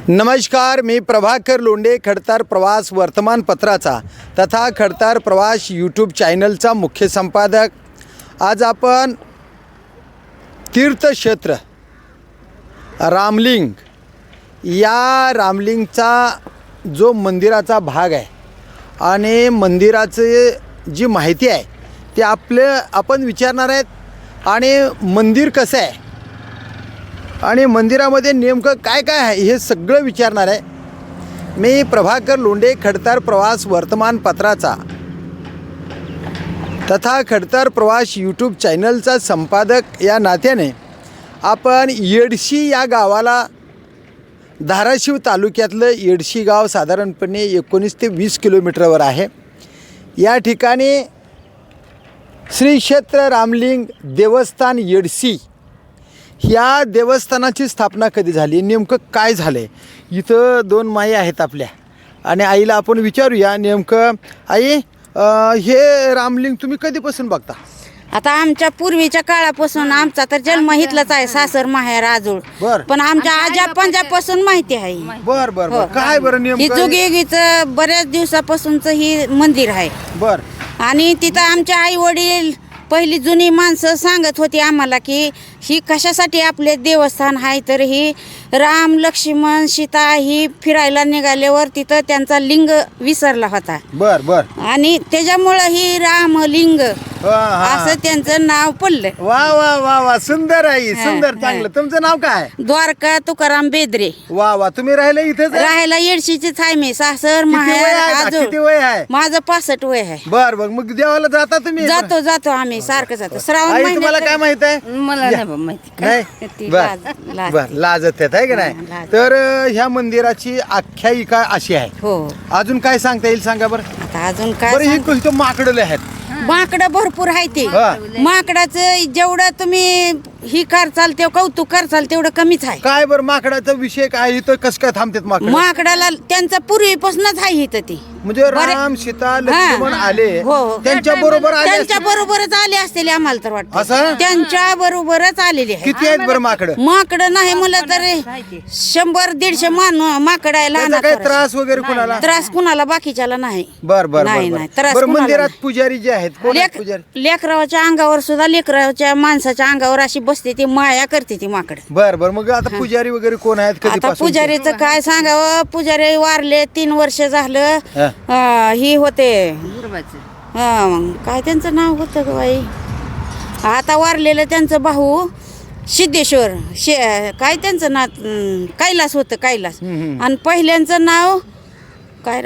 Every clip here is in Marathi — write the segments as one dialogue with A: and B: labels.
A: नमस्कार, मी प्रभाकर लोंढे, खडतार प्रवास वर्तमानपत्राचा तथा खडतार प्रवास यूट्यूब चॅनलचा मुख्य संपादक। आज आपण तीर्थक्षेत्र रामलिंग या रामलिंगचा जो मंदिराचा भाग आहे आणि मंदिराचे जी माहिती आहे ते आपण विचारणार आहेत आणि मंदिर कसं आहे आणि मंदिरामध्ये नेमकं काय काय आहे हे सगळं विचारणार आहे। मी प्रभाकर लोंढे, खडतार प्रवास वर्तमानपत्राचा तथा खडतार प्रवास यूट्यूब चॅनलचा संपादक या नात्याने आपण येडशी या गावाला, धाराशिव तालुक्यातलं येडशी गाव साधारणपणे 19 ते 20 किलोमीटरवर आहे। या ठिकाणी श्री क्षेत्र रामलिंग देवस्थान येडशी ह्या देवस्थानाची स्थापना कधी झाली, नेमकं काय झालं आहे। इथं दोन माई आहेत आपल्या आणि आईला आपण विचारूया नेमकं, आई हे रामलिंग तुम्ही कधीपासून बघता?
B: आता आमच्या पूर्वीच्या काळापासून आमचा तर जन्म इथलाच आहे, सासर माहेर आजूळ।
A: बर.
B: पण आमच्या आजा पंजापासून माहिती आहे।
A: बर बर बर, काय बरं
B: ही
A: नेमकं?
B: जुगीगीचं बऱ्याच दिवसापासूनच ही मंदिर आहे
A: बर.
B: आणि तिथं आमच्या आई वडील पहिली जुनी माणसं सांगत होती आम्हाला की ही कशासाठी आपले देवस्थान आहे, तर ही राम लक्ष्मण सीता ही फिरायला निघाल्यावर तिथं त्यांचा लिंग विसरला होता
A: बर बर.
B: आणि त्याच्यामुळं ही रामलिंग असं त्यांचं नाव पडलं।
A: वा वा वा वा, सुंदर आहे, सुंदर, चांगलं। तुमचं नाव काय?
B: द्वारका तुकाराम बेदरे।
A: वा वा, तुम्ही राहिले इथेच?
B: राहायला येडशीचीच आहे मी, सासर
A: किती
B: माहेर
A: वय आहे?
B: आजोळ।
A: किती वय आहे?
B: माझं 65 वय आहे।
A: बर बर, मग देवाला जाता तुम्ही?
B: जातो आम्ही सारखं जातो श्रावण
A: आई तुम्हाला
B: महिन्यात।
A: काय माहित आहे?
B: मला नाही माहिती
A: नाही
B: ती
A: बर
B: लाज-
A: बर, लाजत आहेत आहे की नाही?
B: लाज.
A: तर ह्या मंदिराची आख्यायिका अशी आहे।
B: हो,
A: अजून काय सांगता येईल, सांगा बरं.
B: आता अजून
A: बरं,
B: काय
A: ही इथं माकडले आहेत.
B: माकडं भरपूर आहे ते।
A: हा.
B: माकडाचं जेवढं तुम्ही ही करचाल तेवढं कौतुक करचाल तेवढं कमीच आहे।
A: काय बरं, माकडाचा विषय काय? इथं कस काय थांबतात माकड?
B: माकडाला त्यांचं पूर्वीपासूनच आहे इथं ती।
A: म्हणजे राम सीता लक्ष्मण आले,
B: हो.
A: त्यांच्या बरोबर आले
B: त्यांच्या
A: असतील.
B: बरोबरच आले असतील आम्हाला तर वाटतं।
A: असं?
B: त्यांच्या बरोबरच आलेले आहे।
A: किती आहेत बरं माकड?
B: माकडं नाही म्हणलं तर 100-150 माकड आहे लहान
A: त्याचा काय
B: आकाराचे।
A: त्रास वगैरे कुणाला?
B: त्रास कुणाला बाकीच्याला नाही।
A: बर बर
B: नाही,
A: बर
B: नाही,
A: बर.
B: त्रास
A: बरं,
B: कुणाला
A: मंदिरात
B: नाही.
A: पुजारी जे आहेत, कोण आहेत पुजारी?
B: लेकराच्या अंगावर सुद्धा, लेकराच्या माणसाच्या अंगावर अशी बसते ती, माया करते ती माकड।
A: बर बर, मग आता पुजारी वगैरे कोण आहेत?
B: आता
A: कधीपासून?
B: पुजारीचं काय सांगावं, पुजारी वारले 3 वर्ष झालं। ही होते काय त्यांचं नाव होतं ग बाई, आता वारलेलं त्यांचं भाऊ सिद्धेश्वर काय त्यांचं नाव, कैलास होतं, कैलास। आणि पहिल्यांचं नाव काय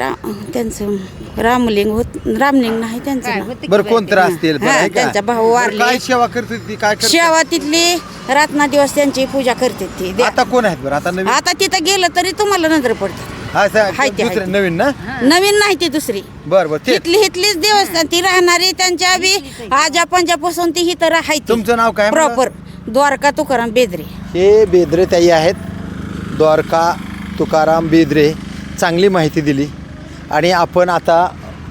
B: त्यांचं रामलिंग होत, रामलिंग नाही त्यांचं नाव।
A: बरं, कोणतं असतील बरं,
B: हा,
A: आहे का?
B: त्यांचा भाऊ वारले।
A: काय सेवा करते ती, काय करते?
B: शेवा तिथली रातना दिवस त्यांची पूजा करते ती।
A: आता कोण आहेत बरं? आता नवीन?
B: आता तिथं गेलं तरी तुम्हाला नजर पडते।
A: हा,
B: हाय ते,
A: दुसरे
B: हाय ते.
A: नवीन ना?
B: नवीन नाही ती दुसरी,
A: बर बर, ते
B: हितलीच देवस्थान ती राहणारी, त्यांच्या बी आजा पंजापासून ती हिथं राहायची।
A: तुमचं नाव काय म्हणलं?
B: प्रॉपर द्वारका तुकाराम बेदरे।
A: हे बेदरे ताई आहेत, द्वारका तुकाराम बेदरे। चांगली माहिती दिली आणि आपण आता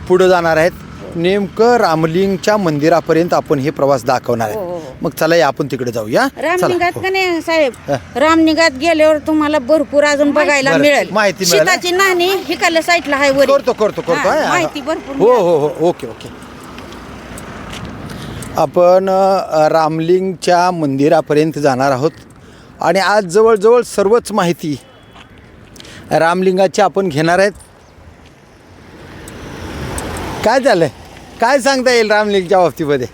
A: पुढं जाणार आहेत, नेमकं रामलिंगच्या मंदिरापर्यंत आपण हे प्रवास दाखवणार
B: हो, हो,
A: आहे।
B: हो.
A: मग चला या आपण तिकडे जाऊया।
B: रामलिंगात
A: चला.
B: का नाही साहेब,
A: हा.
B: रामलिंगात गेल्यावर तुम्हाला भरपूर अजून बघायला
A: बरं,
B: मिळेल।
A: माहिती मिळेल.
B: सीताची नाणी हिकाल्या साईडला आहे वर।
A: करतो
B: हा,
A: आहे.
B: माहिती भरपूर
A: हो हो हो, ओके ओके। आपण रामलिंगच्या मंदिरापर्यंत जाणार आहोत आणि आज जवळजवळ सर्वच माहिती रामलिंगाची आपण घेणार आहेत। काय झालंय, काय सांगता येईल रामलिंगच्या बाबतीमध्ये?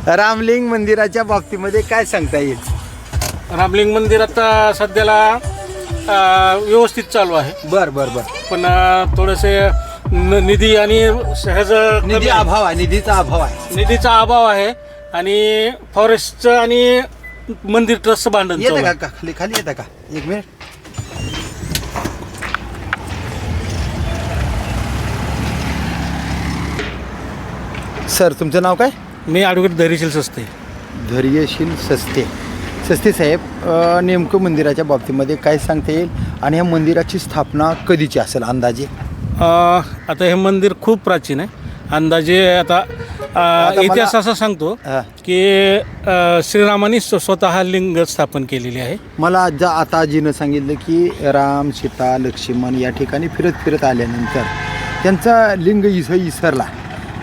A: रामलिंग मंदिराच्या बाबतीमध्ये काय सांगता येईल?
C: रामलिंग मंदिर आता सध्याला व्यवस्थित चालू आहे,
A: बर बर बर.
C: पण थोडेसे निधी आणि सहज
A: निधी अभाव आहे, निधीचा अभाव आहे.
C: निधीचा अभाव आहे आणि फॉरेस्टचं आणि मंदिर ट्रस्टचं भांडण चालू
A: येतं
C: आहे.
A: का खाली खाली येतं का? एक मिनिट. सर, तुमचं नाव काय?
C: मी ॲडव्होकेट धैर्यशील सस्ते.
A: धैर्यशील सस्ते साहेब, नेमकं मंदिराच्या बाबतीमध्ये काय सांगता येईल आणि या मंदिराची स्थापना कधीची असेल अंदाजे?
C: आता हे मंदिर खूप प्राचीन आहे, अंदाजे आता
A: मला-
C: इतिहास असा सांगतो
A: हा.
C: की श्रीरामाने स्वतः लिंग स्थापन केलेली आहे.
A: मला आता आजीनं सांगितलं की राम सीता लक्ष्मण या ठिकाणी फिरत फिरत आल्यानंतर त्यांचा लिंग इसरला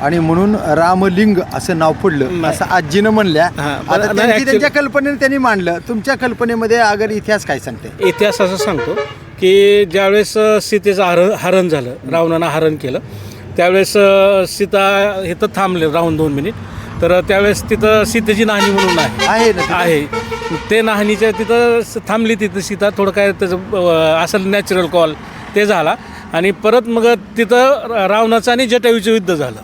A: आणि म्हणून रामलिंग असं नाव पडलं
C: नाही.
A: असं आजीनं म्हणल्या.
C: हा,
A: आता
C: नाही,
A: त्यांची
C: actually-
A: त्यांच्या कल्पनेने त्यांनी मांडलं. तुमच्या कल्पनेमध्ये अगर इतिहास काय सांगते?
C: इतिहास असं सांगतो की ज्यावेळेस सीतेचं हरण झालं, रावणानं हरण केलं, त्यावेळेस सीता इथं थांबले राहून 2 मिनिट. तर त्यावेळेस तिथं सीतेची नाहणी म्हणून
A: आहे ना तिथं?
C: आहे. ते नाहणीच्या तिथं थांबली. तिथं सीता थोडं काय त्याचं असं नॅचरल कॉल ते झाला आणि परत मग तिथं रावणाचं आणि जटायूचं युद्ध झालं.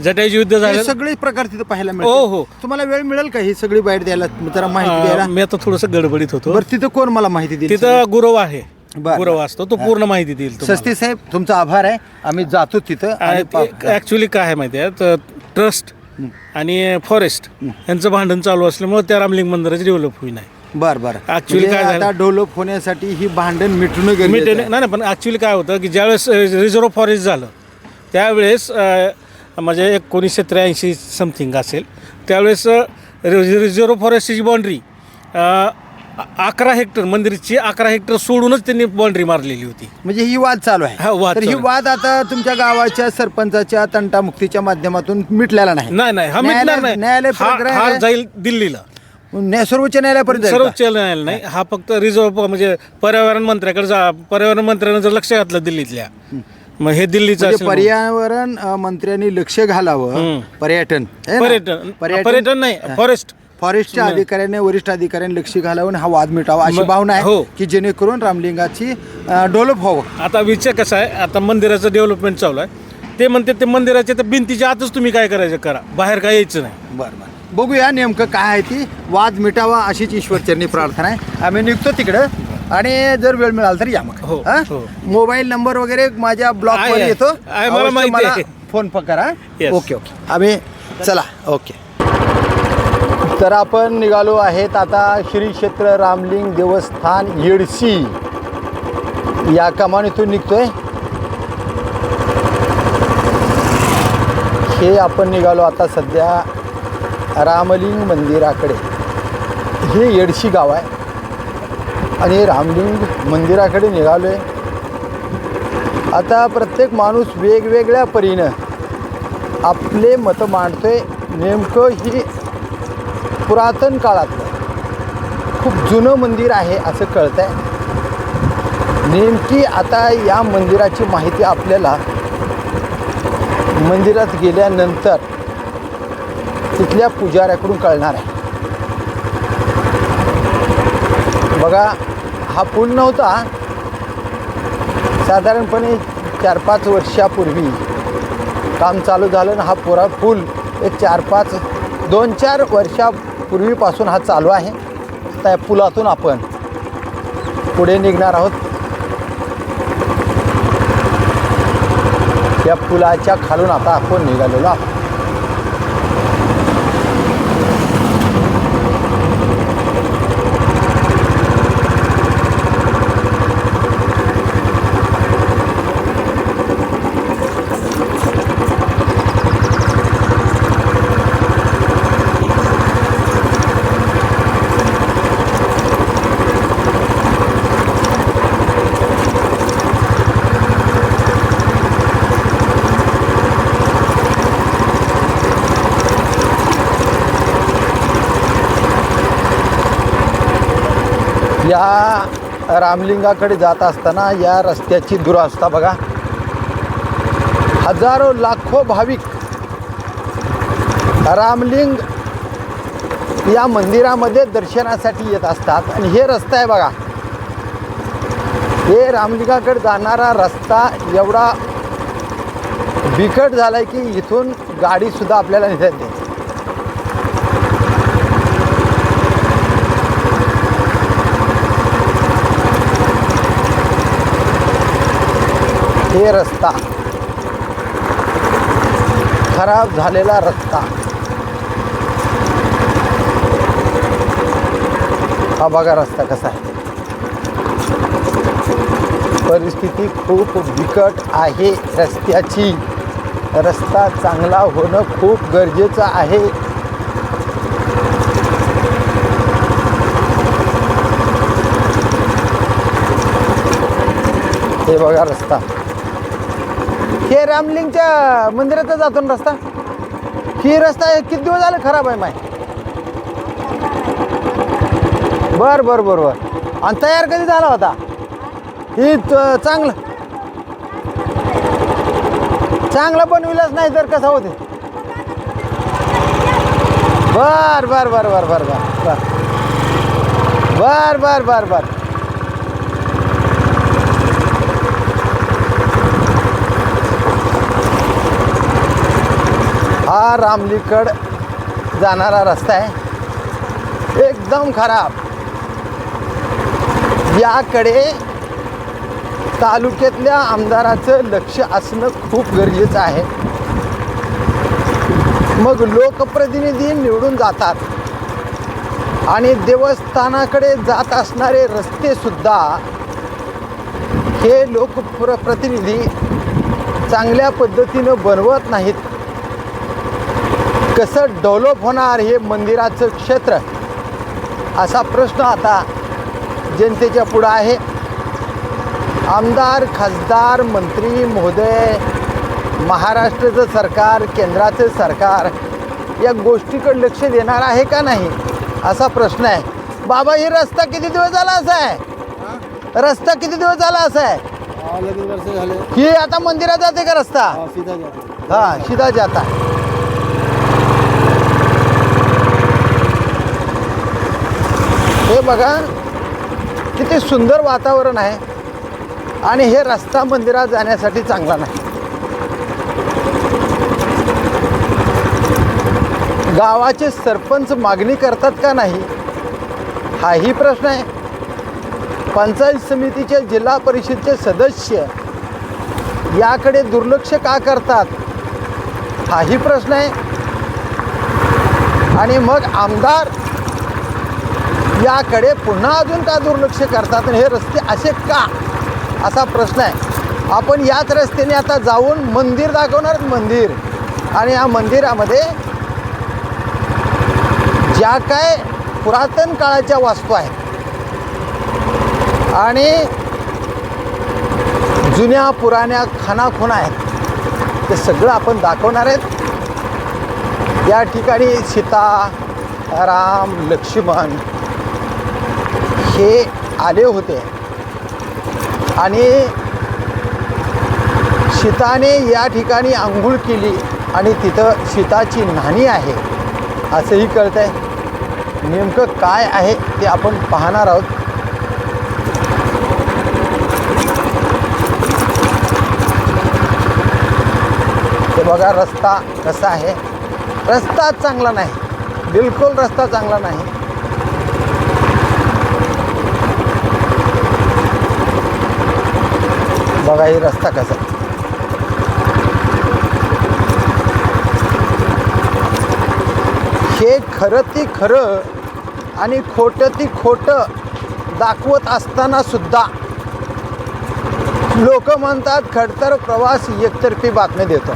C: जटायूचं युद्ध
A: हे
C: झालं.
A: सगळे प्रकार तिथं पाहायला
C: हो,
A: मिळतात.
C: हो.
A: तुम्हाला वेळ मिळेल का ही सगळी बाहेर द्यायला, जरा माहिती द्यायला?
C: मी आता थोडंसं गडबडीत होतो.
A: बरं तिथं कोण मला माहिती दिली?
C: तिथं गुरव आहे.
A: बरं.
C: गुरव असतो, तो पूर्ण माहिती देईल तुम्हाला.
A: सस्ती साहेब तुमचा आभार आहे. आम्ही जातो तिथं आणि
C: ॲक्च्युली काय आहे माहिती आहे, तर ट्रस्ट आणि फॉरेस्ट यांचं भांडण चालू असल्यामुळे त्या रामलिंग मंदिराची डेव्हलप होई नाही.
A: बरं बरं.
C: Actually काय झालं?
A: आता डेव्हलप होण्यासाठी ही भांडण मिटणं गरजेचं
C: नाही
A: आहे.
C: नाही, पण ॲक्च्युली काय होतं की ज्यावेळेस रिझर्व फॉरेस्ट झालं त्यावेळेस म्हणजे 1983 समथिंग असेल, त्यावेळेस रिझर्व फॉरेस्टची बाँड्री 11 हेक्टर, मंदिरची 11 हेक्टर सोडूनच त्यांनी बाँड्री मारलेली होती.
A: म्हणजे ही वाद चालू आहे.
C: हा, वाद
A: तर ही
C: चालू आहे.
A: वाद आता तुमच्या गावाच्या सरपंचाच्या तंटामुक्तीच्या माध्यमातून मिटलेला नाही.
C: नाही, हा मिटणार नाही.
A: न्यायालय
C: हा जाईल दिल्लीला.
A: सर्वोच्च न्यायालयापर्यंत जाईल का?
C: सर्वोच्च न्यायालय नाही, हा फक्त रिझर्व म्हणजे पर्यावरण मंत्र्याकडे पर्यावरण मंत्र्यानं जर लक्ष घातलं दिल्लीतल्या, मग हे दिल्लीचं
A: म्हणजे
C: असेल.
A: पर्यावरण मंत्र्यांनी लक्ष घालावं. पर्यटन है ना?
C: पर्यटन नाही, फॉरेस्ट.
A: फॉरेस्टच्या अधिकाऱ्याने वरिष्ठ अधिकाऱ्याने लक्ष घालावून हा वाद मिटावा अशी भावना आहे
C: हो.
A: की जेणेकरून रामलिंगाची डेव्हलप व्हावं.
C: आता विषय कसा आहे, आता मंदिराचं डेव्हलपमेंट चालू आहे. ते म्हणते ते मंदिराच्या त्या भिंतीच्या आतच तुम्ही काय करायचं करा, बाहेर काय यायचं नाही.
A: बरं बरं, बघूया नेमकं काय आहे ती. वाद मिटावा अशीच ईश्वरचरणी प्रार्थना आहे. आम्ही निघतो तिकडं आणि जर वेळ मिळाला तर या मग.
C: हो,
A: हा?
C: हो.
A: मोबाईल नंबर वगैरे माझ्या ब्लॉगवर
C: आहे,
A: येतो.
C: आहे, मला
A: अवश्य
C: माहिती आहे.
A: फोन करा.
C: Yes.
A: Okay okay. आम्ही चला ओके. तर आपण निघालो आहेत आता श्री क्षेत्र रामलिंग देवस्थान येडशी या कमानीतून निघतोय. हे आपण निघालो आता सध्या रामलिंग मंदिराकडे. हे येडशी गाव आहे आणि रामलिंग मंदिराकडे निघालो आहे. आता प्रत्येक माणूस वेगवेगळ्या परीनं आपले मतं मांडतोय. नेमकं ही पुरातन काळातलं खूप जुनं मंदिर आहे असं कळतं आहे. नेमकी आता या मंदिराची माहिती आपल्याला मंदिरात गेल्यानंतर तिथल्या पुजाऱ्याकडून कळणार आहे. बघा, हा पूल नव्हता. साधारणपणे 4-5 वर्षापूर्वी काम चालू झालं ना. हा पूल एक 2-4 वर्षापूर्वीपासून हा चालू आहे. त्या पुलातून आपण पुढे निघणार आहोत. या पुलाच्या खालून आता आपण निघालेलो आहोत. या रामलिंगाकडे जात असताना या रस्त्याची दुरावस्था बघा. हजारो लाखो भाविक रामलिंग या मंदिरामध्ये दर्शनासाठी येत असतात. आणि हे रस्ता आहे बघा, हे रामलिंगाकडे जाणारा रस्ता एवढा बिकट झाला आहे की इथून गाडीसुद्धा आपल्याला नेता येते. हे रस्ता खराब झालेला रस्ता. हा बघा रस्ता कसा आहे. परिस्थिती खूप बिकट आहे रस्त्याची. रस्ता चांगला होणं खूप गरजेचं आहे. हे बघा रस्ता, हे रामलिंगच्या मंदिराचा जातो ना रस्ता. ही रस्ता किती दिवस झाले खराब आहे माय? बर बर बर बर. आणि तयार कधी झाला होता? ही चांगलं बनविलंच नाही तर कसं होते? बर बर बर बर बर बर बर बर बर बर. हा रामलीकड जाणारा रस्ता आहे, एकदम खराब. याकडे तालुक्यातल्या आमदाराचं लक्ष असणं खूप गरजेचं आहे. मग लोकप्रतिनिधी निवडून जातात आणि देवस्थानाकडे जात असणारे रस्तेसुद्धा हे लोकप्रतिनिधी चांगल्या पद्धतीनं बनवत नाहीत. कसं डेव्हलप होणार हे मंदिराचं क्षेत्र, असा प्रश्न आता जनतेच्या पुढं आहे. आमदार, खासदार, मंत्री महोदय, महाराष्ट्राचं सरकार, केंद्राचं सरकार या गोष्टीकडे लक्ष देणार आहे का नाही, असा प्रश्न आहे. बाबा, हे रस्ता किती दिवस झाला असा आहे? रस्ता किती दिवस झाला असा आहे?
D: वर्ष झाले.
A: ही आता मंदिरात जाते का रस्ता?
D: सीधा जाते.
A: हा, सीधा जाता. हे बघा किती सुंदर वातावरण आहे आणि हे रस्ता मंदिरात जाण्यासाठी चांगला नाही. गावाचे सरपंच मागणी करतात का नाही, हाही प्रश्न आहे. पंचायत समितीचे, जिल्हा परिषदचे सदस्य याकडे दुर्लक्ष का करतात, हाही प्रश्न आहे. आणि मग आमदार याकडे पुन्हा अजून का दुर्लक्ष करतात आणि हे रस्ते असे का, असा प्रश्न आहे. आपण याच रस्त्याने आता जाऊन मंदिर दाखवणार, मंदिर. आणि या मंदिरामध्ये ज्या काय पुरातन काळाच्या वास्तू आहेत आणि जुन्या पुराण्या खानाखुणा आहेत, ते सगळं आपण दाखवणार आहेत. या ठिकाणी सीता, राम, लक्ष्मण हे आले होते आणि सीताने या ठिकाणी आंघोळ केली आणि तिथं सीताची न्हाणी आहे असंही कळतं आहे. नेमकं काय आहे ते आपण पाहणार आहोत. ते बघा रस्ता कसा आहे. रस्ता चांगला नाही, बिलकुल रस्ता चांगला नाही. बघा हे रस्ता कसा. हे खरं ती खरं आणि खोटं ती खोटं दाखवत असताना सुद्धा लोक म्हणतात खडतर प्रवास एकतर्फी बातमी देतो.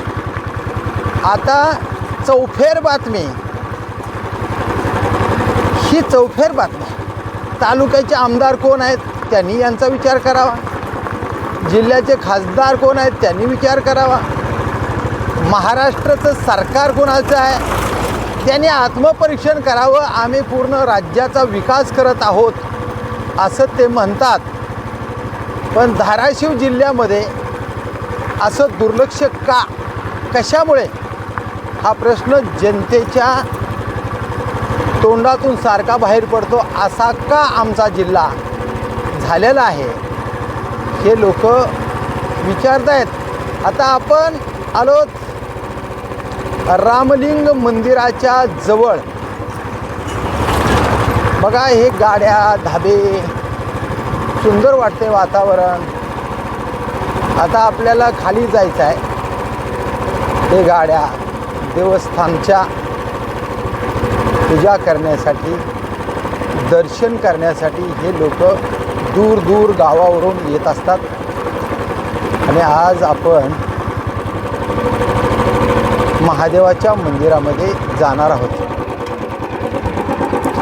A: आता चौफेर बातमी, ही चौफेर बातमी. तालुक्याचे आमदार कोण आहेत त्यांनी यांचा विचार करावा, जिल्ह्याचे खासदार कोण आहेत त्यांनी विचार करावा, महाराष्ट्राचं सरकार कोणाचं आहे त्यांनी आत्मपरीक्षण करावं. आम्ही पूर्ण राज्याचा विकास करत आहोत असं ते म्हणतात, पण धाराशिव जिल्ह्यामध्ये असं दुर्लक्ष का, कशामुळे, हा प्रश्न जनतेच्या तोंडातून सारखा बाहेर पडतो. असा का आमचा जिल्हा झालेला आहे हे लोक विचारत आहेत. आता आपण आलोत रामलिंग मंदिराच्या जवळ. बघा हे गाड्या, धाबे, सुंदर वाटते वातावरण. आता आपल्याला खाली जायचं आहे. हे गाड्या देवस्थानच्या पूजा करण्यासाठी, दर्शन करण्यासाठी हे लोक दूर दूर गावावरून येत असतात. आणि आज आपण महादेवाच्या मंदिरामध्ये जाणार आहोत.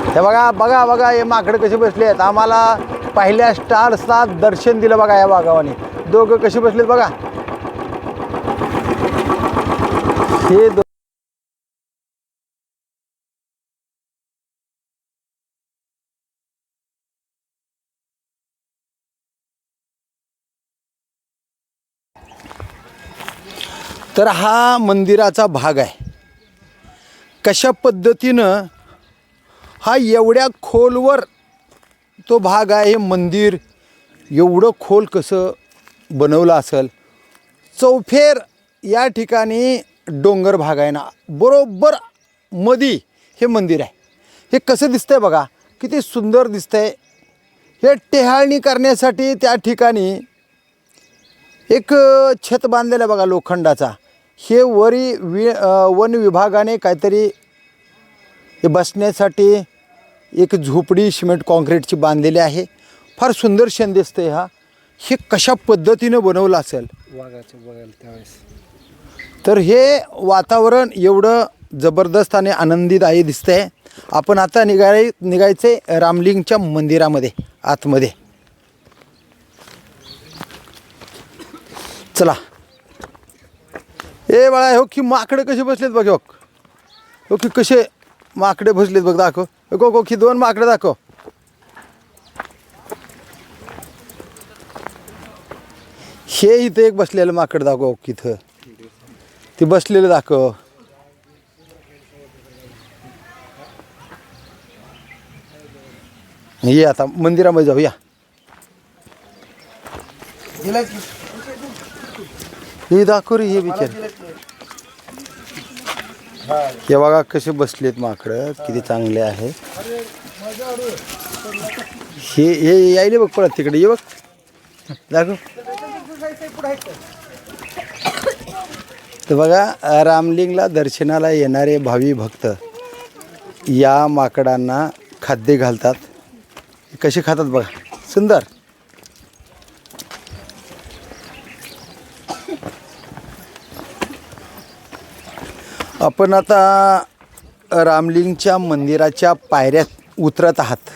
A: हे बघा बघा बघा हे माकडं कसे बसले आहेत. आम्हाला पहिल्या स्टार्सला दर्शन दिलं बघा या वाघावाने. दोघं कसे बसलेत बघा. हे तर हा मंदिराचा भाग आहे. कशा पद्धतीनं हा एवढ्या खोलवर तो भाग आहे. हे मंदिर एवढं खोल कसं बनवलं असेल. चौफेर या ठिकाणी डोंगर भाग आहे ना, बरोबर मधी हे मंदिर आहे. हे कसं दिसतंय बघा, किती सुंदर दिसतंय. हे टेहाळणी करण्यासाठी त्या ठिकाणी एक छत बांधलेलं आहे बघा लोखंडाचा. हे वन विभागाने काहीतरी हे बसण्यासाठी एक झोपडी सिमेंट कॉन्क्रीटची बांधलेली आहे. फार सुंदर क्षण दिसतंय हा. हे कशा पद्धतीनं बनवलं असेल.
D: वाघाचं बघायला त्यावेळेस
A: तर हे वातावरण एवढं जबरदस्त आणि आनंदीदायी दिसतंय. आपण आता निघायचे रामलिंगच्या मंदिरामध्ये आतमध्ये. चला. ए बाळा, हो की माकडे कसे बसलेत बघ. हो की कसे माकडे बसलेत बघ. दाखव हो की 2 माकडे दाखव. हे इथं एक बसलेलं माकड दाखव. इथं ते बसलेलं दाखव. ये आता मंदिरामध्ये जाऊ या. हे दाखव रे. हे विचार हे बघा कसे बसलेत माकडं. किती चांगले आहे. हे यायले बघ परत तिकडे. ये बघ दाखव. तर बघा रामलिंगला दर्शनाला येणारे भावी भक्त या माकडांना खाद्य घालतात. कसे खातात बघा. सुंदर. आपण आता रामलिंगच्या मंदिराच्या पायऱ्यात उतरत आहात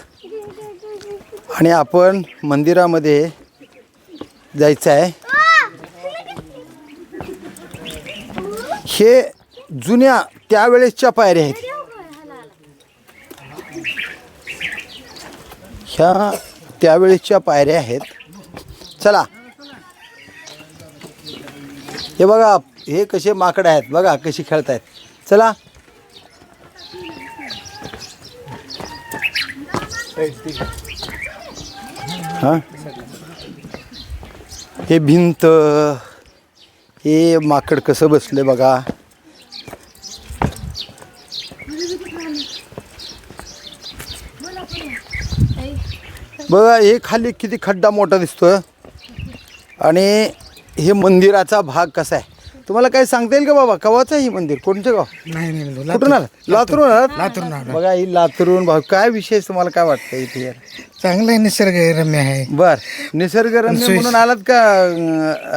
A: आणि आपण मंदिरामध्ये जायचं आहे. हे जुन्या त्यावेळेसच्या पायऱ्या आहेत. ह्या त्यावेळेसच्या पायऱ्या आहेत. चला. हे बघा हे कसे माकडं आहेत बघा कशी खेळत आहेत. चला. हां हे भिंत हे माकड कसं बसले बघा. बघा हे खाली किती खड्डा मोठा दिसतोय. आणि हे मंदिराचा भाग कसा आहे तुम्हाला काही सांगता येईल का बाबा. कवाचं आहे हे मंदिर. कोणतं गाव.
D: नाही
A: कुठून आलात. लातूरून आलात.
D: लातूरून
A: बघा ही लातूरून भाऊ. काय विशेष तुम्हाला काय वाटतं इथे यार.
D: चांगलं आहे. निसर्गरम्य आहे.
A: बर निसर्गरम्य म्हणून आलात का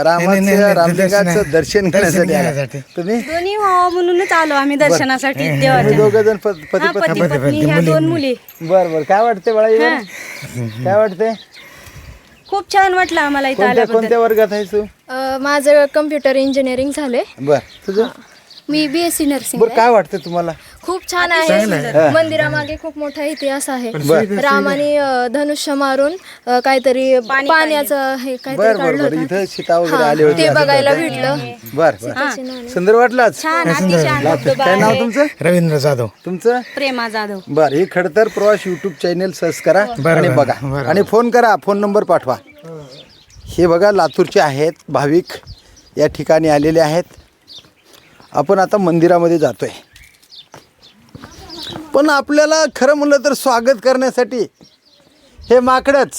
A: रामलिंगाचं दर्शन घेण्यासाठी आलात तुम्ही.
E: दोन्ही व्हावं म्हणूनच आलो आम्ही दर्शनासाठी
A: तुम्ही
E: देवाच्या.
A: दोघं जण पती
E: हा,
A: पत्नी.
E: पती पत्नी ह्या 2 मुली.
A: बर बर काय वाटते बाळा हिवर? काय वाटते.
E: खूप छान वाटलं आम्हाला इथं
A: कोणत्या
E: आल्याबद्दल.
A: कोणत्या वर्गात आहे तू.
F: माझं कम्प्युटर इंजिनिअरिंग झाले.
A: बर तुझं.
F: मी BSc नर्सिंग.
A: बर काय वाटतं तुम्हाला.
F: खूप छान आहे. मंदिरामागे खूप मोठा इतिहास आहे. रामाने धनुष्य मारून काहीतरी पाण्याचं हे
A: बर
F: काहीतरी
A: बर
F: काढलं
A: बर
F: होतं.
A: इथं सीता वगैरे आले होते.
F: ते बघायला भेटलं.
A: बर बर सुंदर वाटलं आज?
E: छान अतिशय आनंद
A: काय नाव तुमचं.
D: रवींद्र जाधव.
A: तुमचं.
E: प्रेमा जाधव.
A: बर हे खडतर प्रवास यूट्यूब चॅनेल सर्च करा आणि बघा आणि फोन करा. फोन नंबर पाठवा. हे बघा लातूरचे आहेत भाविक या ठिकाणी आलेले आहेत. आपण आता मंदिरामध्ये जातोय. पण आपल्याला खरं म्हणलं तर स्वागत करण्यासाठी हे माकडंच.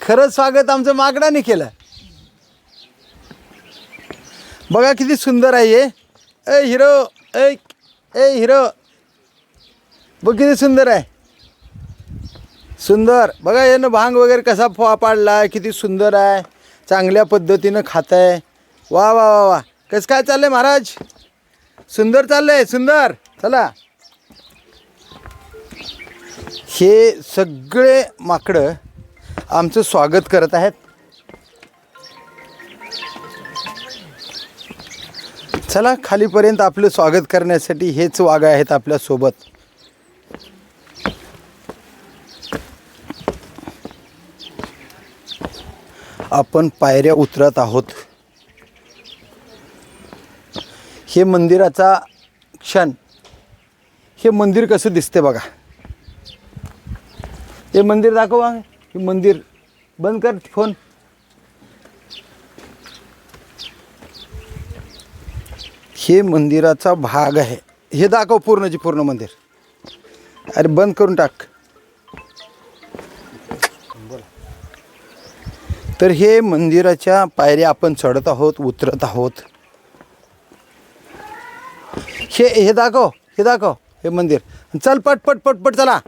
A: खरं स्वागत आमचं माकडाने केलं. बघा किती सुंदर आहे हे. ए हिरो ए हिरो बघ किती सुंदर आहे. सुंदर बघा यानं भांग वगैरे कसा पाडला आहे. किती सुंदर आहे. चांगल्या पद्धतीनं खात आहे. वा वा वा वा. कसं काय चाललंय महाराज. सुंदर चाललंय, सुंदर. चला. हे सगळे माकडं आमचं स्वागत करत आहेत. चला, खालीपर्यंत आपलं स्वागत करण्यासाठी हेच वाघ आहेत आपल्यासोबत. आपण पायऱ्या उतरत आहोत. हे मंदिराचा क्षण. हे मंदिर कसं दिसते बघा. हे मंदिर दाखवा. हे मंदिर बंद कर फोन. हे मंदिराचा भाग आहे. हे दाखव पूर्णची पूर्ण मंदिर. अरे बंद करून टाक. तर हे मंदिराच्या पायऱ्या आपण चढत आहोत, उतरत आहोत. हे दाखव, हे दाखव हे मंदिर. चल पट पट पट पट चला.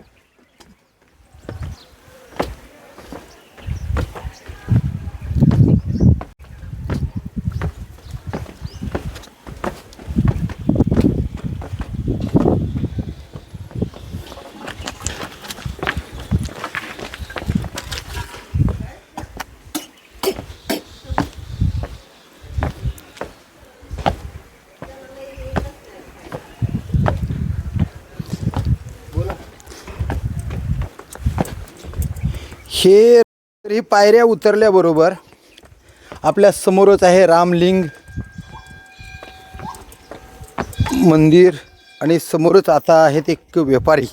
A: ही पायऱ्या उतरल्याबरोबर आपल्या समोरच आहे रामलिंग मंदिर आणि समोरच आता आहेत एक व्यापारी.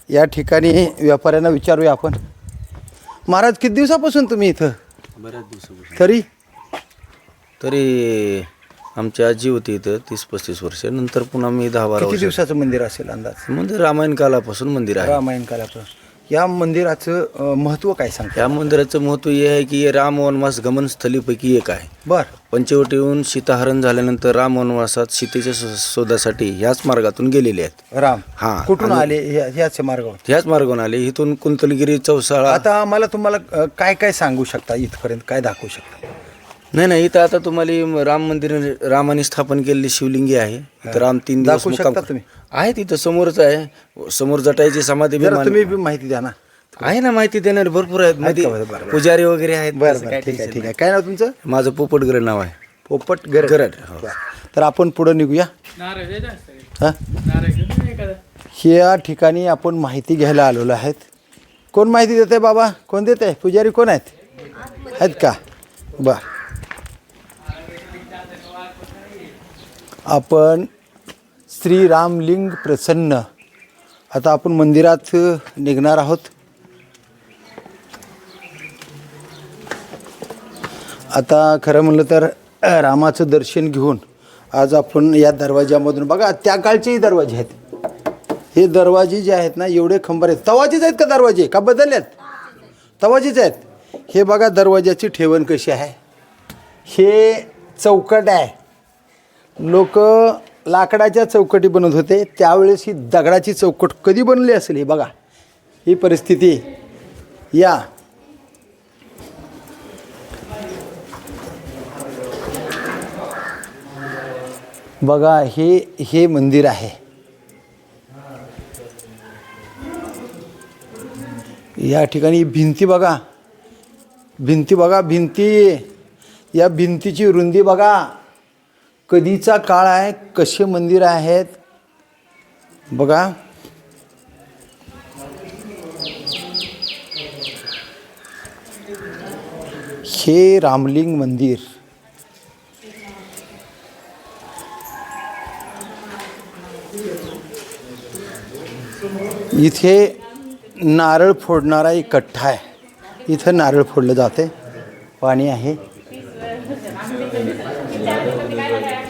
A: या ठिकाणी व्यापाऱ्यांना विचारूया आपण. महाराज किती दिवसापासून तुम्ही इथं?
G: बऱ्याच दिवसापासून.
A: तरी
G: आमची आजी होती इथं 30-35 वर्ष. नंतर पुन्हा मी 10-12
A: किती
G: वर्ष.
A: दिवसाचं मंदिर असेल अंदाज?
G: मंदिर रामायण कालापासून मंदिर आहे.
A: रामायण कालापासून. या मंदिराचं महत्त्व काय सांगता?
G: या मंदिराचं महत्त्व हे आहे की हे राम वनवास गमनस्थलीपैकी एक आहे.
A: बर.
G: पंचवटीहून सीताहरण झाल्यानंतर राम वनवासात सीतेच्या शोधासाठी ह्याच मार्गातून गेलेले आहेत.
A: राम
G: हां.
A: कुठून आले? ह्याच मार्गावर.
G: ह्याच मार्गावरून आले. इथून कुंतलगिरी चौसाळा.
A: आता आम्हाला तुम्हाला काय काय सांगू शकता? इथपर्यंत काय दाखवू शकता?
G: नाही इथं आता तुम्हाला राम मंदिर रामाने स्थापन केलेली शिवलिंगी आहे. इथं राम 3 दिवस
A: दाखवू
G: मुक्काम
A: शकता तुम्ही?
G: आहे. तिथं समोरच आहे. समोर जटायची समाधी
A: जरा तुम्ही बी माहिती द्या ना.
G: आहे ना. माहिती देणारे भरपूर आहेत. मध्ये
A: बरं.
G: पुजारी वगैरे आहेत.
A: बरं
G: तसं
A: बरं
G: काय
A: ठीक आहे
G: टेन्शन
A: ठीक आहे.
G: नाही.
A: काय नाव तुमचं?
G: माझं पोपटगड नाव आहे.
A: पोपट गरड.
G: गरड, हो.
A: बरं. तर आपण पुढं निघूया. हां, या ठिकाणी आपण माहिती घ्यायला आलेलो आहेत. कोण माहिती देते बाबा? कोण देते? पुजारी कोण आहेत का? बरं. आपण श्री रामलिंग प्रसन्न. आता आपण मंदिरात निघणार आहोत. आता खरं म्हणलं तर रामाचं दर्शन घेऊन आज आपण या दरवाजामधून बघा त्या काळचेही दरवाजे आहेत. हे दरवाजे जे आहेत ना एवढे खंबर आहेत. तवाचेच आहेत का दरवाजे? का बदललेत? तवाचेच आहेत. हे बघा दरवाजाची ठेवण कशी आहे. हे चौकट आहे. लोक लाकडाच्या चौकटी बनवत होते. त्यावेळेस ही दगडाची चौकट कधी बनली असेल हे बघा. ही परिस्थिती. या बघा हे मंदिर आहे. या ठिकाणी भिंती बघा. भिंती. या भिंतीची रुंदी बघा. कधीचा काळ आहे. कसे मंदिर आहेत बघा. हे रामलिंग मंदिर. इथे नारळ फोडणारा एक कट्टा आहे. इथं नारळ फोडलं जाते. पाणी आहे.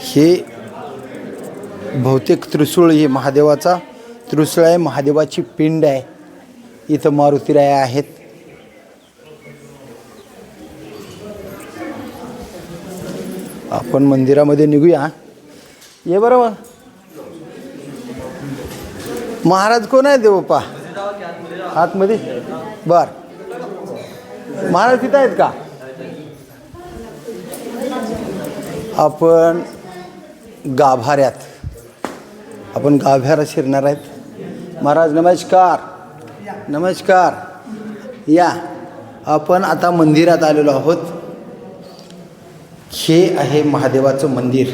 A: हे बहुतेक त्रिशूळ. हे महादेवाचा त्रिशूळ आहे. महादेवाची पिंड आहे. इथं मारुतीराय आहेत. आपण मंदिरामध्ये निघूया. ये बरोबर. महाराज कोण आहे देवप्पा? आतमध्ये. बर. महाराज तिथं आहेत का? आपण गाभाऱ्यात आपण गावभ्याला शिरणार आहेत. महाराज नमस्कार. नमस्कार. या आपण आता मंदिरात आलेलो आहोत. हे आहे महादेवाचं मंदिर.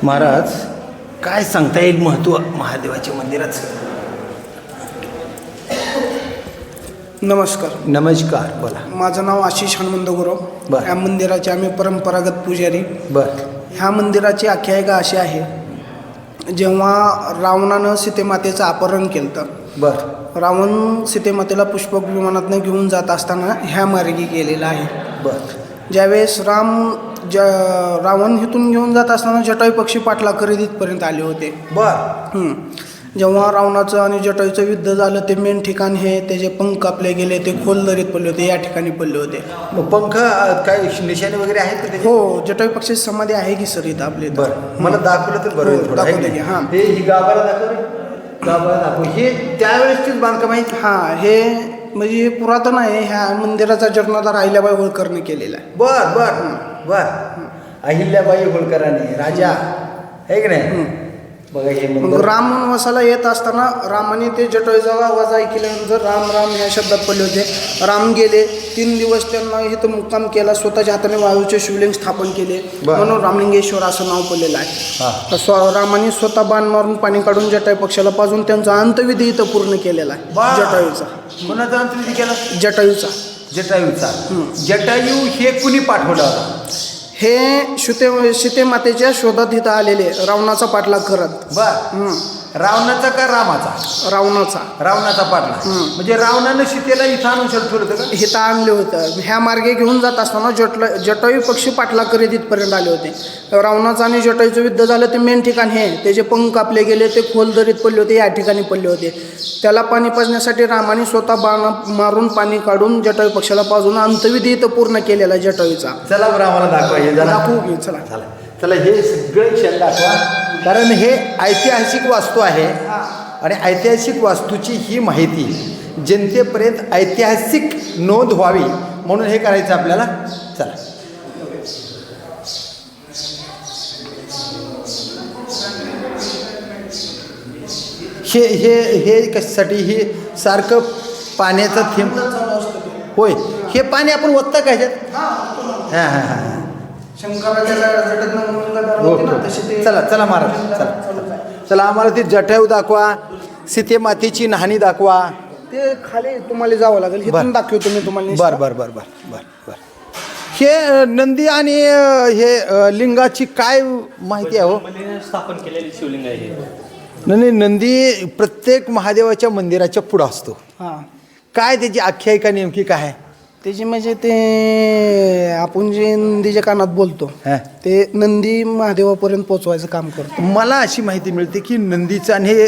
A: महाराज काय सांगता येईल महत्त्व महादेवाच्या मंदिराचं?
H: नमस्कार.
A: नमस्कार. बोला.
H: माझं नाव आशिष हनुमंत गुरव.
A: बरं.
H: या मंदिराचे आम्ही परंपरागत पुजारी.
A: बरं.
H: ह्या मंदिराची आख्यायिका अशी आहे, जेव्हा रावणानं सीतेमातेचं अपहरण केलं तर
A: बरं.
H: रावण सीतेमातेला पुष्पक विमानातनं घेऊन जात असताना ह्या मार्गी गेलेला आहे.
A: बरं.
H: ज्यावेळेस रावण इथून घेऊन जात असताना जटायू पक्षी पाटला करीत इथपर्यंत आले होते.
A: बरं.
H: जेव्हा रावणाचं आणि जटायूचं युद्ध झालं ते मेन ठिकाण हे त्याचे पंख कापले गेले, ते खोल दरीत पडले होते, या ठिकाणी पडले होते.
A: मग पंख काय निशाणे वगैरे आहेत का त्याचे?
H: हो, जटायू पक्षी समाधी आहे की सर इथं आपले.
A: बरं. मला दाखवलं तर बरं होईल थोडं, आहे
H: दाखवते
A: की
H: की.
A: नाही?
H: हां.
A: हे ही गावाला दाखव रे. गावाला दाखव. हे त्यावेळेसचीच बांधकाम आहे.
H: हां, हे म्हणजे पुरातन आहे. ह्या मंदिराचा जीर्णोद्धार अहिल्याबाई होळकरने केलेला आहे.
A: बर बर बर. अहिल्याबाई होळकरांनी राजा आहे की नाही? बघा हे
H: मग
A: मंदिर.
H: राम वनवासाला येत असताना रामाने ते जटायूचा आवाज ऐकल्यानंतर राम राम या शब्दात पडले होते. राम गेले. 3 दिवस त्यांना इथं मुक्काम केला. स्वतःच्या हाताने वाळूचे शिवलिंग स्थापन केले, म्हणून रामलिंगेश्वर असं नाव पडलेलं आहे. रामाने स्वतः बाण मारून पाणी काढून जटायू पक्षाला पाजून त्यांचा अंतविधी इथं पूर्ण केलेला आहे. जटायूचा.
A: कोणाचा अंतविधी केला?
H: जटायूचा.
A: जटायूचा. जटायू हे कुणी पाठवला होता?
H: हे सीतेमातेच्या शोधात इथं आलेले, रावणाचा पाठलाग करत.
A: बर. रावणाचा का रामाचा?
H: रावणाचा.
A: रावणाचा पाठला. म्हणजे रावणानं सीतेला इथं आणून ठेवलं होतं का?
H: इथं आणले होतं. ह्या मार्गे घेऊन जात असताना जटायू पक्षी पाठलाग करीत इथपर्यंत आले होते. रावणाचं आणि जटायूचं युद्ध झालं ते मेन ठिकाण हे. त्याचे पंख कापले गेले, ते खोल दरीत पडले होते, या ठिकाणी पडले होते. त्याला पाणी पाजण्यासाठी रामाने स्वतः बाण मारून पाणी काढून जटायू पक्षाला पाजून अंतविधी इथं पूर्ण केलेला जटायूचा.
A: चला बरं, आम्हाला दाखवा. हे जरा
H: दाखवू की. चला
A: चला चला हे सगळे क्षण दाखवा, कारण हे ऐतिहासिक वास्तू आहे आणि ऐतिहासिक वास्तूची ही माहिती जनतेपर्यंत ऐतिहासिक नोंद व्हावी म्हणून हे करायचं आपल्याला. चला. हे हे हे कशासाठी? हे सारखं पाण्याचं थेंब. होय. हे पाणी आपण ओतता का ह्याच्यात? हां हां हां.
H: शंकराच्या जटातनं गंगाधार होते ना, तसे ते.
A: चला चला महाराज. चला चला. आम्हाला ती जटायू दाखवा, सीतेमातेची नाहणी दाखवा.
H: ते खाली तुम्हाला जावं लागेल. इथून दाखवतो मी तुम्हाला.
A: बर बर बर बर बर बर. हे नंदी आणि हे लिंगाची काय माहिती आहे हो?
I: स्थापन केलेली शिवलिंग आहे हे.
A: नाही, नंदी प्रत्येक महादेवाच्या मंदिराच्या पुढं असतो.
H: हां.
A: काय त्याची आख्यायिका नेमकी काय आहे?
H: त्याची म्हणजे ते आपण जे नंदीच्या कानात बोलतो
A: हां.
H: ते नंदी महादेवापर्यंत पोचवायचं काम करतो.
A: मला अशी माहिती मिळते की नंदीचं आणि हे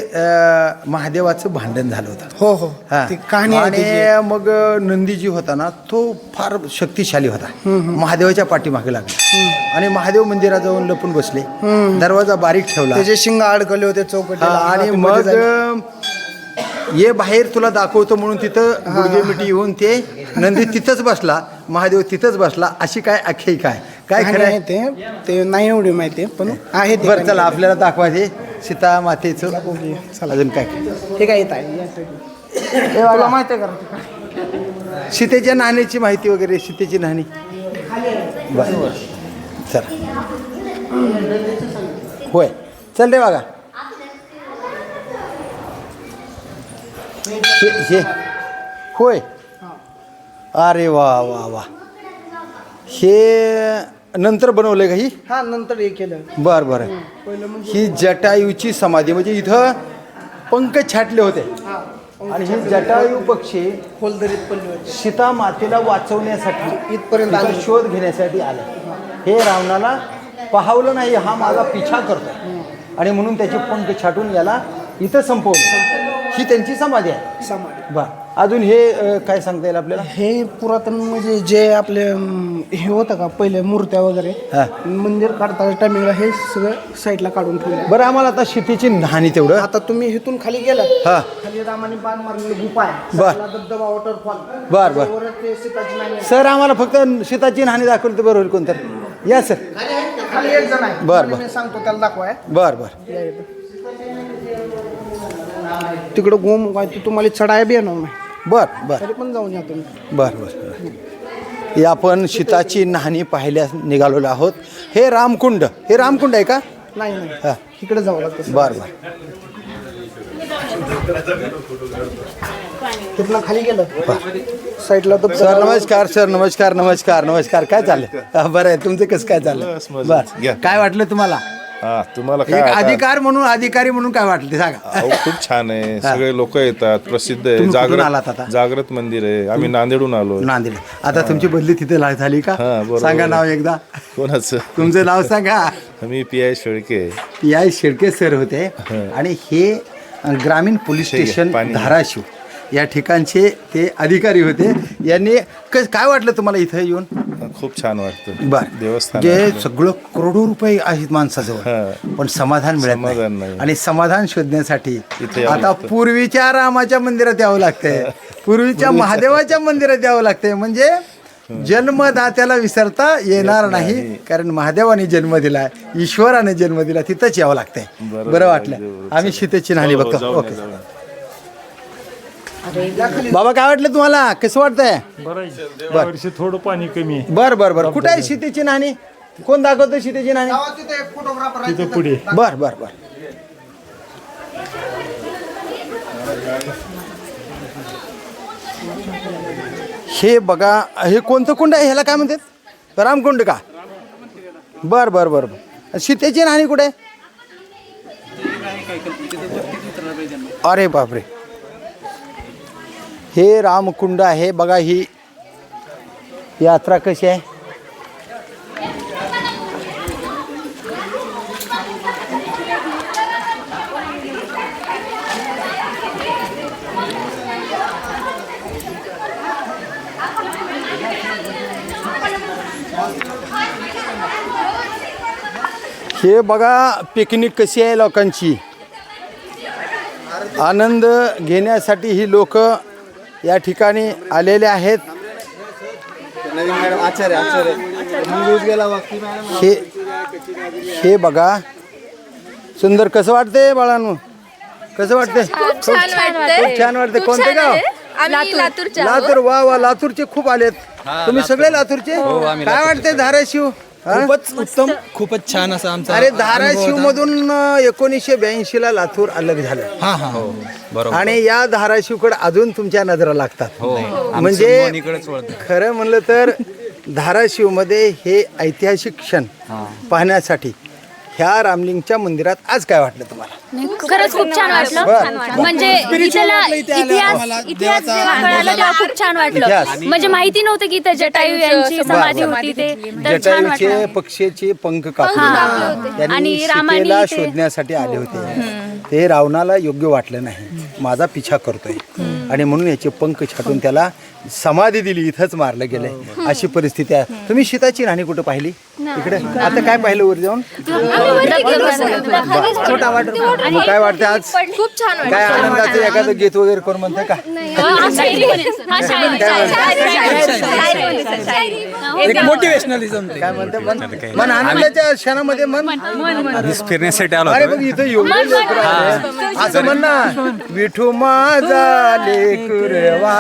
A: महादेवाचं भांडण झालं होतं.
H: हो हो.
A: हा.
H: ती कहाणी आहे त्याची.
A: आणि मग नंदी जी होता ना तो फार शक्तिशाली होता. महादेवाच्या पाठीमागे लागला आणि महादेव मंदिरात जाऊन लपून बसले. दरवाजा बारीक ठेवला.
H: त्याचे शिंग अडकले होते चौकटीला.
A: आणि मग ये बाहेर तुला दाखवतो म्हणून तिथं गुडघे मिठी येऊन ते नंदी तिथंच बसला, महादेव तिथंच बसला. अशी काय आख्यायिका आहे? काय खरं आहे?
H: ते नाही एवढी माहिती पण आहे ते.
A: बरं चला आपल्याला दाखवा ते सीता मातेचं. अजून काय?
H: हे काय येत आहे तुला माहिती आहे का?
A: सीतेच्या नाहणीची माहिती वगैरे. सीतेची नाहणी. बरं चला. होय. चल रे बघा. हे होय. अरे वा वा वा. हे नंतर बनवलंय का? ही
H: हा, नंतर हे केलं.
A: बरं बरं. ही जटायूची समाधी. म्हणजे इथं पंख छाटले होते आणि हे जटायू पक्षी
H: खोलदरीत पडले होते.
A: सीता मातेला वाचवण्यासाठी
H: इथपर्यंत
A: तिचा
H: आले.
A: शोध घेण्यासाठी आले. हे रावणाला पाहवलं नाही, हा माझा पिछा करतो आणि म्हणून त्याचे पंख छाटून याला इथं संपवलं. ही त्यांची समाधी आहे.
H: समाधी.
A: बरं. अजून हे काय सांगता येईल आपल्याला?
H: हे पुरातन म्हणजे जे आपले हे होतं का पहिले मूर्त्या वगैरे
A: हां.
H: मंदिर काढताना टायमिंगला हे सगळं साईडला काढून ठेवलं.
A: बरं आम्हाला आता शेतीची नाहणी तेवढं.
H: आता तुम्ही इथून खाली गेलात.
A: हां.
H: खाली रामाने बाण मारलेली गुफा आहे.
A: बर.
H: साईडला धबधबा वॉटरफॉल.
A: बर बर.
H: ते सीताची नाणी आहे.
A: सर आम्हाला फक्त सीताची नाहणी दाखवली तर बरोबर कोणतं. या सर.
H: खाली एक जण आहे
A: बर, बर.
H: मी सांगतो त्याला दाखवाय
A: बर बर
H: तिकडं गोम काय ते तुम्हाला चढाय बी येणार नाही
A: बर बर
H: तरी पण जाऊन या तुम्ही.
A: बर बर हे आपण शीताची न्हाणी पाहायला निघालेलो आहोत. हे रामकुंड आहे का?
H: नाही नाही
A: हा
H: इकडे जावं लागतं.
A: बर बर
H: तिथनं खाली गेलं साईडला तर
A: सर नमस्कार. सर नमस्कार नमस्कार नमस्कार. काय चाललं? बरं आहे. तुमचं कसं काय चाललं? बर काय वाटलं तुम्हाला?
J: हा तुम्हाला
A: एक
J: काय आता-
A: अधिकारी म्हणून काय वाटलं ते सांगा.
J: अहो, खूप छान आहे. सगळे लोक येतात. प्रसिद्ध आहे.
A: तुम्ही कुठून आलात आता?
J: जागृत मंदिर आहे. आम्ही नांदेडून आलो.
A: नांदेड. आता तुमची बदली तिथे झाली का?
J: हा, बरोबर.
A: सांगा नाव एकदा.
J: कोणाचं?
A: तुमचं नाव सांगा.
J: मी PI Shelke.
A: PI Shelke sir होते आणि हे ग्रामीण पोलीस
J: ठीक आहे,
A: स्टेशन
J: पाणी.
A: धाराशिव या ठिकाणचे ते अधिकारी होते. यांनी काय वाटलं तुम्हाला इथं येऊन?
J: खूप छान वाटतं.
A: बर
J: देवस्थान
A: जे
J: आहे.
A: सगळं करोडो रुपये आहेत माणसाजवळ
J: हा.
A: पण समाधान मिळत
J: समाधान
A: नाही.
J: नाही.
A: आणि समाधान शोधण्यासाठी
J: इथे यावं
A: आता
J: लागतं.
A: पूर्वीच्या रामाच्या मंदिरात यावं लागतंय, पूर्वीच्या महादेवाच्या मंदिरात यावं लागतंय. म्हणजे जन्मदात्याला विसरता येणार नाही. कारण महादेवाने जन्म दिला, ईश्वराने जन्म दिला, तिथंच यावं लागतंय. बरं वाटलं. आम्ही शीतेची न्हाणी
J: हो,
A: बघतो.
J: जाऊन
A: ओके
J: या, जाऊन या.
A: बाबा काय वाटलं तुम्हाला? कसं वाटतंय?
C: वर्षी थोडं पाणी कमी आहे.
A: बर बर बर कुठे आहे शीतेची न्हाणी? कोण दाखवतं शीतेची न्हाणी?
H: तिथे एक फोटोग्राफर आहे
C: तिथं पुढे
A: बर बर बर हे बघा हे कोणतं कुंड आहे? ह्याला काय म्हणतात? रामकुंड का? बर बर बर बर सीतेची न्हाणी कुठे आहे? अरे बापरे हे रामकुंड आहे बघा. ही यात्रा कशी आहे? हे बघा पिकनिक कशी आहे लोकांची. आनंद घेण्यासाठी ही लोक या ठिकाणी आलेले आहेत. हे बघा सुंदर. कसं वाटतंय बाळांनो? कसं वाटतंय? खूप छान वाटतंय. कोणते गाव? लातूर. वा वा लातूरचे खूप आलेत. तुम्ही सगळे लातूरचे? काय वाटतंय धाराशिव?
D: खूपच उत्तम, खूपच छान असं आमचा
A: अरे धाराशिव मधून 1982 ला लातूर अलग झालं.
D: हा हा बरोबर.
A: आणि या धाराशिवकडे अजून तुमच्या नजरा लागतात. म्हणजे खरं म्हणलं तर धाराशिव मध्ये हे ऐतिहासिक क्षण पाहण्यासाठी ह्या रामलिंगच्या मंदिरात आज काय वाटलं तुम्हाला?
F: खरंच खूप छान वाटलं. म्हणजे इतिहास जेव्हा कळाला तेव्हा खूप छान वाटलं. म्हणजे माहिती नव्हतं की इथं जटायू यांची समाधी होती ते. तर छान
A: जटायूचे
F: वाटलं.
A: पक्षीचे पंख कापले त्यांनी
F: आणि रामाने
A: सीतेला
F: ते-
A: शोधण्यासाठी आले होते. ते रावणाला योग्य वाटलं नाही. माझा पिछा करतोय आणि म्हणून याचे पंख छाटून त्याला समाधी दिली. इथंच मारलं गेलंय. अशी परिस्थिती आहे. तुम्ही शीताची राणी कुठं पाहिली? इकडे. आता काय पाहिलं वर जाऊन? छोटा वाटर. काय वाटतं आज?
F: खूप छान
A: काय आनंदाचं एखादं गीत वगैरे करून म्हणते का?
D: मोटिवेशनलिझम
A: काय म्हणते? मन आनंदाच्या क्षणामध्ये मन
D: फिरण्यासाठी आलो
A: अरे बघ इथं एवढे लेकरं आले. असं म्हण ना विठू माझा लेकरवा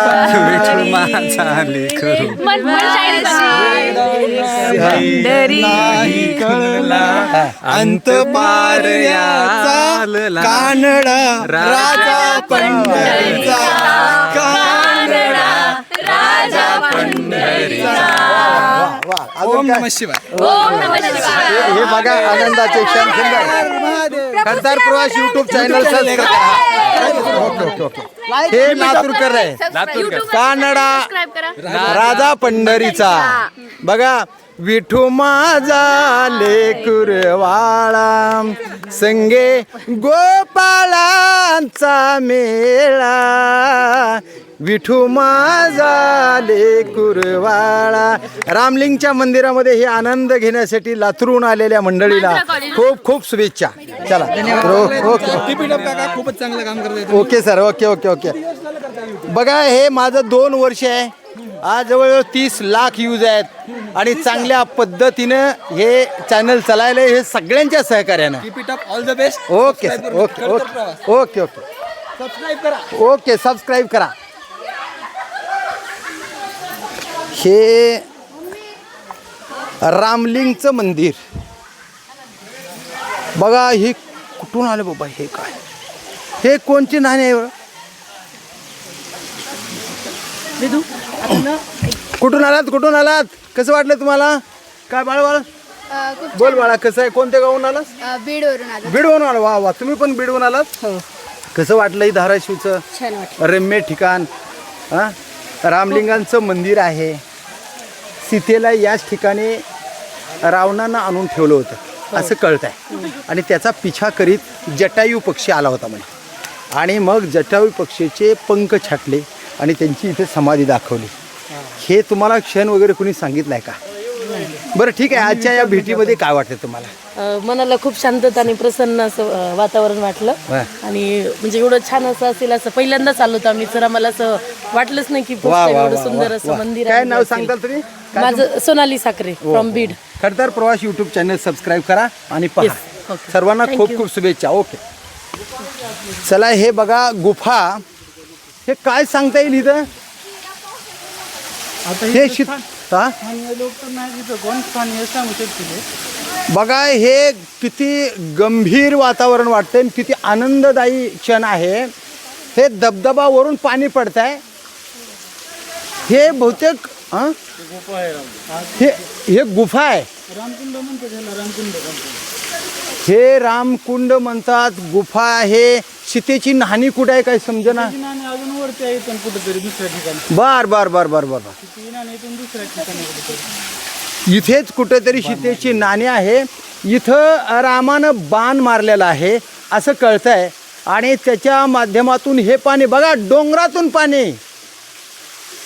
D: अंत पार याचा कानडा राजा पंढरीचा ओम नमः शिवाय.
A: हे बघा आनंदाचे क्षण सुंदर. खडतर प्रवास युट्यूब चॅनल सबस्क्राइब करा. Okay okay okay. हे लातूरकर आहे. कानडा राजा पंढरीचा. बघा विठू माझा लेकुरवाळा संगे गोपाळांचा मेळा. विठू माझा लेकुरवाळा. रामलिंगच्या मंदिरामध्ये हे आनंद घेण्यासाठी लातूरून आलेल्या मंडळीला खूप खूप शुभेच्छा. चला ओके
D: खूपच चांगलं काम करत
A: okay sir. Okay okay okay. बघा हे माझं 2 वर्ष आहे आज जवळजवळ 30 लाख व्ह्यूज आहेत आणि चांगल्या पद्धतीनं हे चॅनल चालायला हे सगळ्यांच्या सहकार्यानं.
D: Keep it up, all the best.
A: Okay sir, okay okay okay okay
D: subscribe करा.
A: ओके सबस्क्राईब करा. हे रामलिंगचं मंदिर बघा. हे कुठून आलं बाबा? हे काय? हे कोणची नाणी आहे बरं? कुठून आलात? कसं वाटलं तुम्हाला? काय बाळ बोल बाळा, कसं आहे? कोणत्या गावून आलास? बीडवरून आला. वा वा, तुम्ही पण बीडवरून आलात? कसं वाटलं ही धाराशिवचं?
B: छान वाटलं.
A: रम्य ठिकाण. हां, रामलिंगांचं मंदिर आहे. सीतेला याच ठिकाणी रावणानं आणून ठेवलं होतं असं कळत आहे. आणि त्याचा पिछा करीत जटायू पक्षी आला होता म्हणे. आणि मग जटायू पक्षीचे पंख छाटले आणि त्यांची इथे समाधी दाखवली. हे तुम्हाला क्षण वगैरे कुणी सांगितलं आहे का? बरं ठीक आहे. आजच्या या भेटीमध्ये काय वाटतं तुम्हाला?
K: मनाला खूप शांतता आणि प्रसन्न असं वातावरण वाटलं. आणि म्हणजे एवढं छान असं असेल असं पहिल्यांदाच आलो होतो आम्ही. तर आम्हाला असं वाटलंच नाही की एवढं सुंदर असं मंदिर आहे.
A: काय नाव सांगताल तुम्ही?
K: माझं सोनाली साखरे फ्रॉम बीड.
A: खडतर प्रवास यूट्यूब चॅनल सबस्क्राईब करा आणि पहा. सर्वांना खूप खूप शुभेच्छा. ओके चला, हे बघा गुफा. हे काय सांगता येईल इथं? हे बघा, हे किती गंभीर वातावरण वाटतंय, किती आनंददायी क्षण आहे. हे धबधबावरून पाणी पडत आहे. हे बहुतेक हे गुफा आहे. हे रामकुंड म्हणतात. गुफा आहे. सीतेची नाहणी कुठे आहे काय समजेना. बर बर बर बर बर इथेच कुठेतरी सीतेची नाणी आहे. इथं रामानं बाण मारलेला आहे असं कळतंय. आणि त्याच्या माध्यमातून हे पाणी बघा, डोंगरातून पाणी.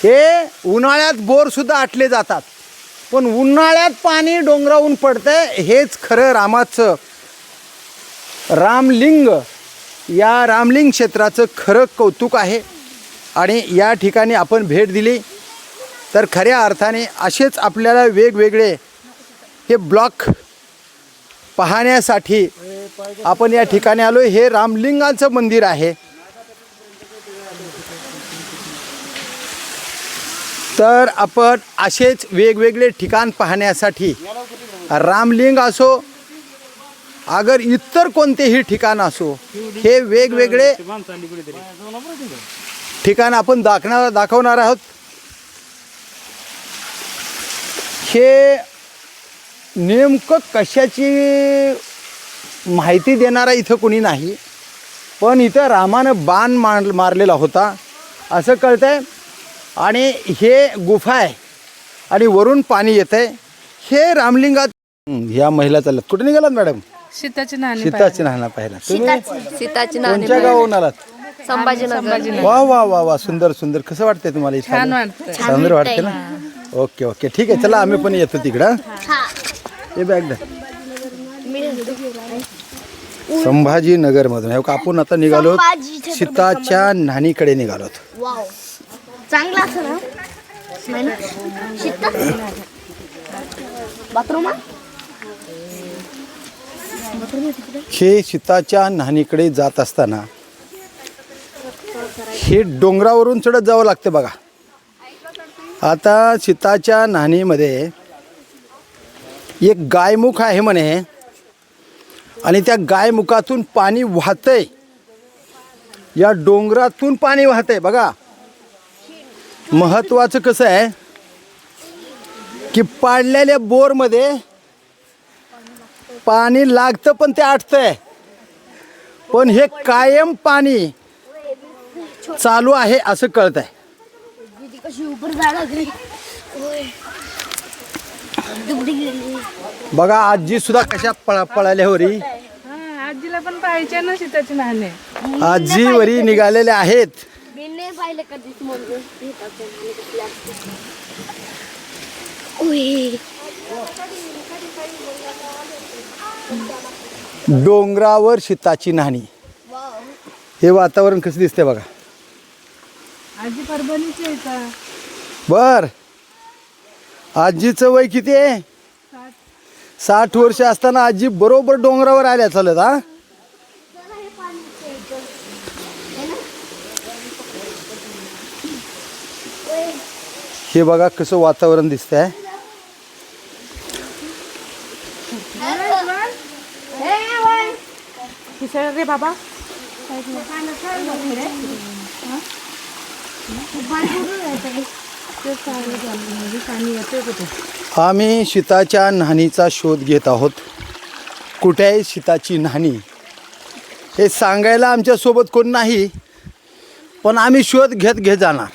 A: हे उन्हाळ्यात बोरसुद्धा आटले जातात, पण उन्हाळ्यात पाणी डोंगरावरून पडतंय. हेच खरं रामाचं रामलिंग, या रामलिंग क्षेत्राचं खरं कौतुक आहे. आणि या ठिकाणी आपण भेट दिली तर खऱ्या अर्थाने असेच आपल्याला वेगवेगळे हे ब्लॉक पाहण्यासाठी आपण या ठिकाणी आलो. हे रामलिंगाचं मंदिर आहे. तर आपण असेच वेगवेगळे ठिकाण पाहण्यासाठी रामलिंग असो अगर इतर कोणतेही ठिकाण असो, हे वेगवेगळे ठिकाण आपण दाखवणार आहोत. हे नेमकं कशाची माहिती देणारा इथं कोणी नाही, पण इथं रामानं बाण मारलेला होता असं कळतंय. आणि हे गुफा आहे आणि वरून पाणी येत आहे. हे रामलिंगात. ह्या महिला चालल्यात. कुठे निघालात मॅडम?
K: सीताची नाणी
A: पाहिला. तुम्ही
F: सीताची
A: कोणत्या गावाहून आलात?
F: संभाजीनगर.
A: वा वा वा वा, सुंदर सुंदर. कसं वाटतंय तुम्हाला? सुंदर वाटते ना? ओके ओके ठीक आहे. चला आम्ही पण येतो तिकडं. हे बॅग द्या. संभाजीनगरमधून आपण आता निघालो सीताच्या नाणीकडे निघालो.
F: चांगला असं ना बाथरूम.
A: हे सीताच्या नाणीकडे जात असताना हे डोंगरावरून चढत जावं लागतं बघा. आता सीताच्या नाणीमध्ये एक गायमुख आहे म्हणे आणि त्या गायमुखातून पाणी वाहतंय. या डोंगरातून पाणी वाहतंय बघा. महत्त्वाचं कसं आहे की पाडलेल्या बोरमध्ये पाणी लागतं पण ते आटतंय, पण हे कायम पाणी चालू आहे असं कळत आहे. बघा आजी सुद्धा कशा पळाल्या वरी.
K: आजीला पण पाहिजे ना सीताची नाणी.
A: आजी वरी निघालेल्या आहेत. डोंगरावर सीताची नाणी. हे वातावरण कसं दिसतंय बघा.
K: आजी परभणीची आहे का?
A: बर आजीचं वय किती आहे? 60 वर्ष असताना आजी बरोबर डोंगरावर आल्या चालत. हा हे बघा कसं वातावरण दिसतंय.
K: रे बाबा
A: आम्ही सीताच्या न्हाणीचा शोध घेत आहोत. कुठे आहे सीताची न्हाणी हे सांगायला आमच्यासोबत कोण नाही, पण आम्ही शोध घेत जाणार.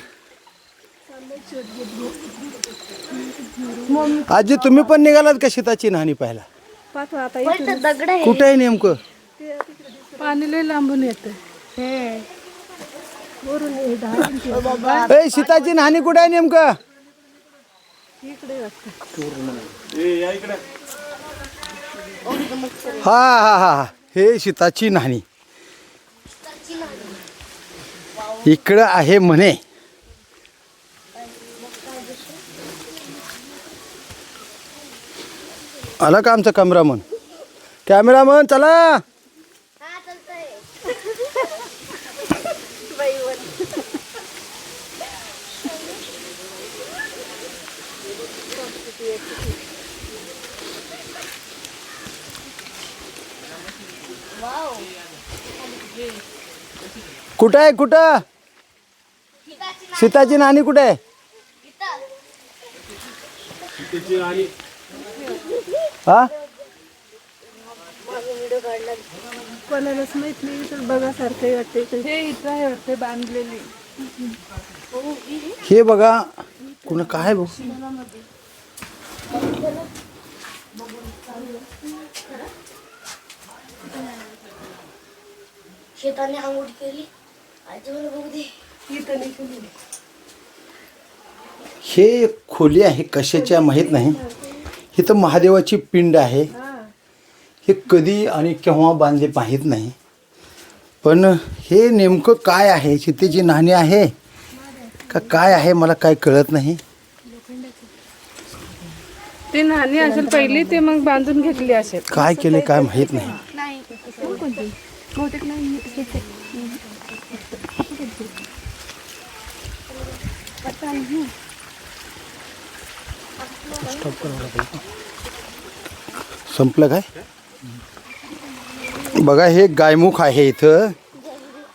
A: आजी तुम्ही पण निघालात का सीताची न्हाणी पाहायला? कुठे आहे नेमकं?
K: पाणी लय लांबून येतं.
A: ए सीताची न्हाणी कुठे आहे नेमकं? हा हा हा हे सीताची न्हाणी इकडं आहे म्हणे. आला का आमचा कॅमेरामन चला. कुठं आहे कुठं सीताची न्हाणी कुठे आहे? हा
K: कोणालाच माहित नाही तर बघासारखं वाटते. हे इथं आहे वाटते बांधलेली.
A: हे बघा कुणा काय बघ
F: शेताने आंघोळ केली. बघू दे.
A: हे खोली आहे कशाच्या माहीत नाही. ही तर महादेवाची पिंड आहे. हे कधी आणि केव्हा बांधले माहीत नाही, पण हे नेमकं काय आहे? सीतेची न्हाणी आहे का काय आहे मला काय कळत नाही.
K: ते न्हाणी असेल पहिली, ते मग बांधून घेतली असेल.
A: काय केले काय माहीत नाही. संपलं काय? बघा हे गायमुख आहे इथं.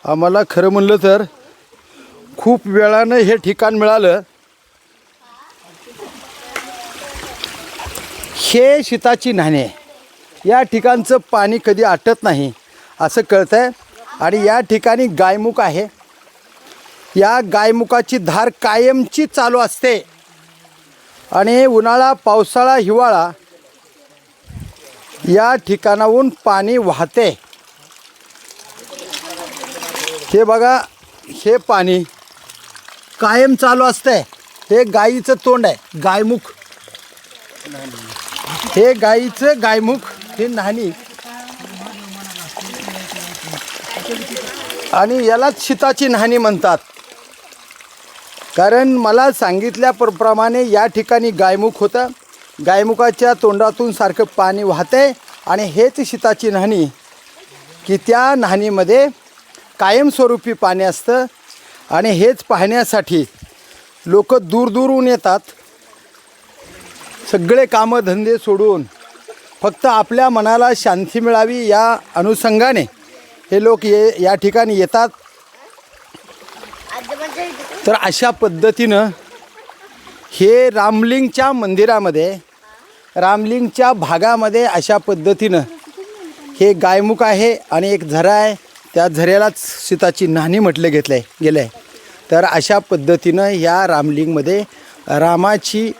A: आम्हाला खरं म्हणलं तर खूप वेळानं हे ठिकाण मिळालं. हे सीताची न्हाणी आहे. या ठिकाणचं पाणी कधी आटत नाही असं कळतंय. आणि या ठिकाणी गायमुख आहे. या गायमुखाची धार कायमची चालू असते आणि उन्हाळा पावसाळा हिवाळा या ठिकाणाहून पाणी वाहते. हे बघा हे पाणी कायम चालू असतंय. हे गाईचं तोंड आहे गायमुख. हे गाईचं गायमुख हे न्हाणी आणि यालाच सीताची न्हाणी म्हणतात. कारण मला सांगितल्याप्रमाणे या ठिकाणी गायमुख होतं. गायमुखाच्या तोंडातून सारखं पाणी वाहते आणि हेच सीताची न्हाणी की त्या न्हाणीमध्ये कायमस्वरूपी पाणी असतं. आणि हेच पाहण्यासाठी लोक दूरदूरहून येतात. सगळे कामं धंदे सोडून फक्त आपल्या मनाला शांती मिळावी या अनुषंगाने हे लोक या ठिकाणी येतात. तर अशा पद्धतीनं हे रामलिंगच्या मंदिरामध्ये रामलिंगच्या भागामध्ये अशा पद्धतीनं हे गायमुख आहे आणि एक झरा आहे. त्या झऱ्यालाच सीताची न्हाणी म्हटलं गेलं आहे. तर अशा पद्धतीनं या रामलिंगमध्ये रामाची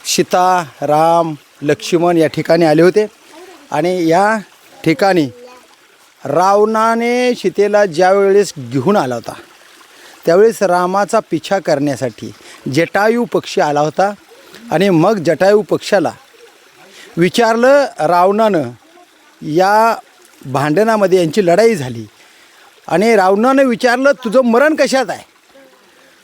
A: सीता राम लक्ष्मण या ठिकाणी आले होते. आणि या ठिकाणी रावणाने सीतेला ज्यावेळेस घेऊन आला होता त्यावेळेस रामाचा पिछा करण्यासाठी जटायू पक्षी आला होता. आणि मग जटायू पक्षाला विचारलं रावणानं. या भांडणामध्ये यांची लढाई झाली आणि रावणानं विचारलं तुझं मरण कशात आहे?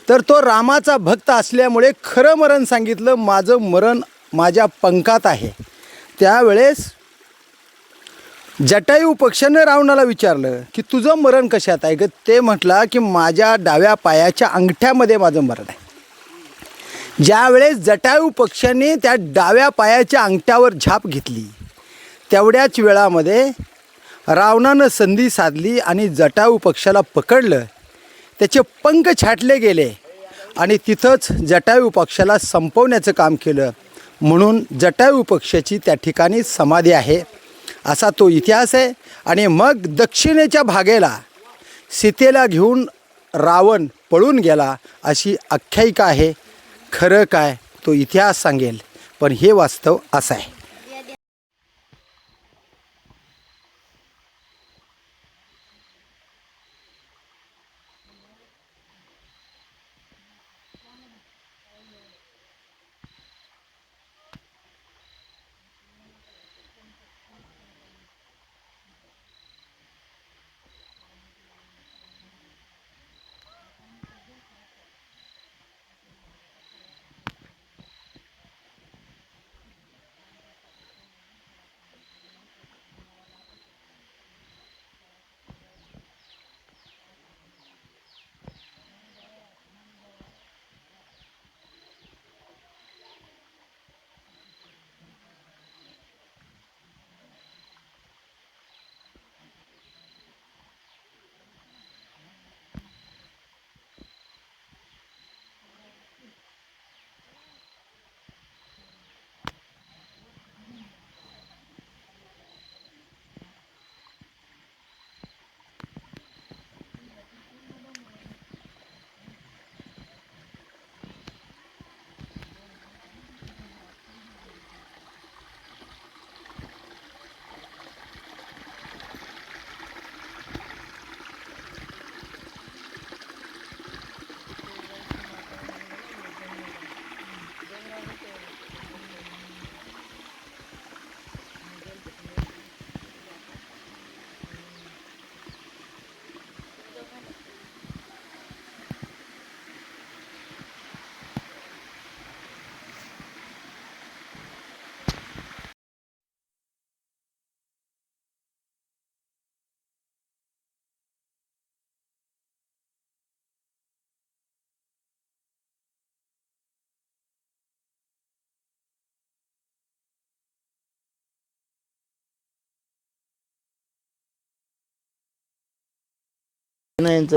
A: तर तो रामाचा भक्त असल्यामुळे खरं मरण सांगितलं, माझं मरण माझ्या पंखात आहे. त्यावेळेस जटायू पक्षानं रावणाला विचारलं की तुझं मरण कशात आहे? ते म्हटला की माझ्या डाव्या पायाच्या अंगठ्यामध्ये माझं मरण आहे. ज्यावेळेस जटायू पक्षाने त्या डाव्या पायाच्या अंगठ्यावर झाप घेतली, तेवढ्याच वेळामध्ये रावणानं संधी साधली आणि जटायू पक्षाला पकडलं. त्याचे पंख छाटले गेले आणि तिथंच जटायू पक्षाला संपवण्याचं काम केलं. म्हणून जटायू पक्षाची त्या ठिकाणी समाधी आहे, असा तो इतिहास आहे. आणि मग दक्षिणेच्या भागेला सीतेला घेऊन रावण पळून गेला, अशी आख्यायिका आहे. खरं काय तो इतिहास सांगेल, पण हे वास्तव असं आहे.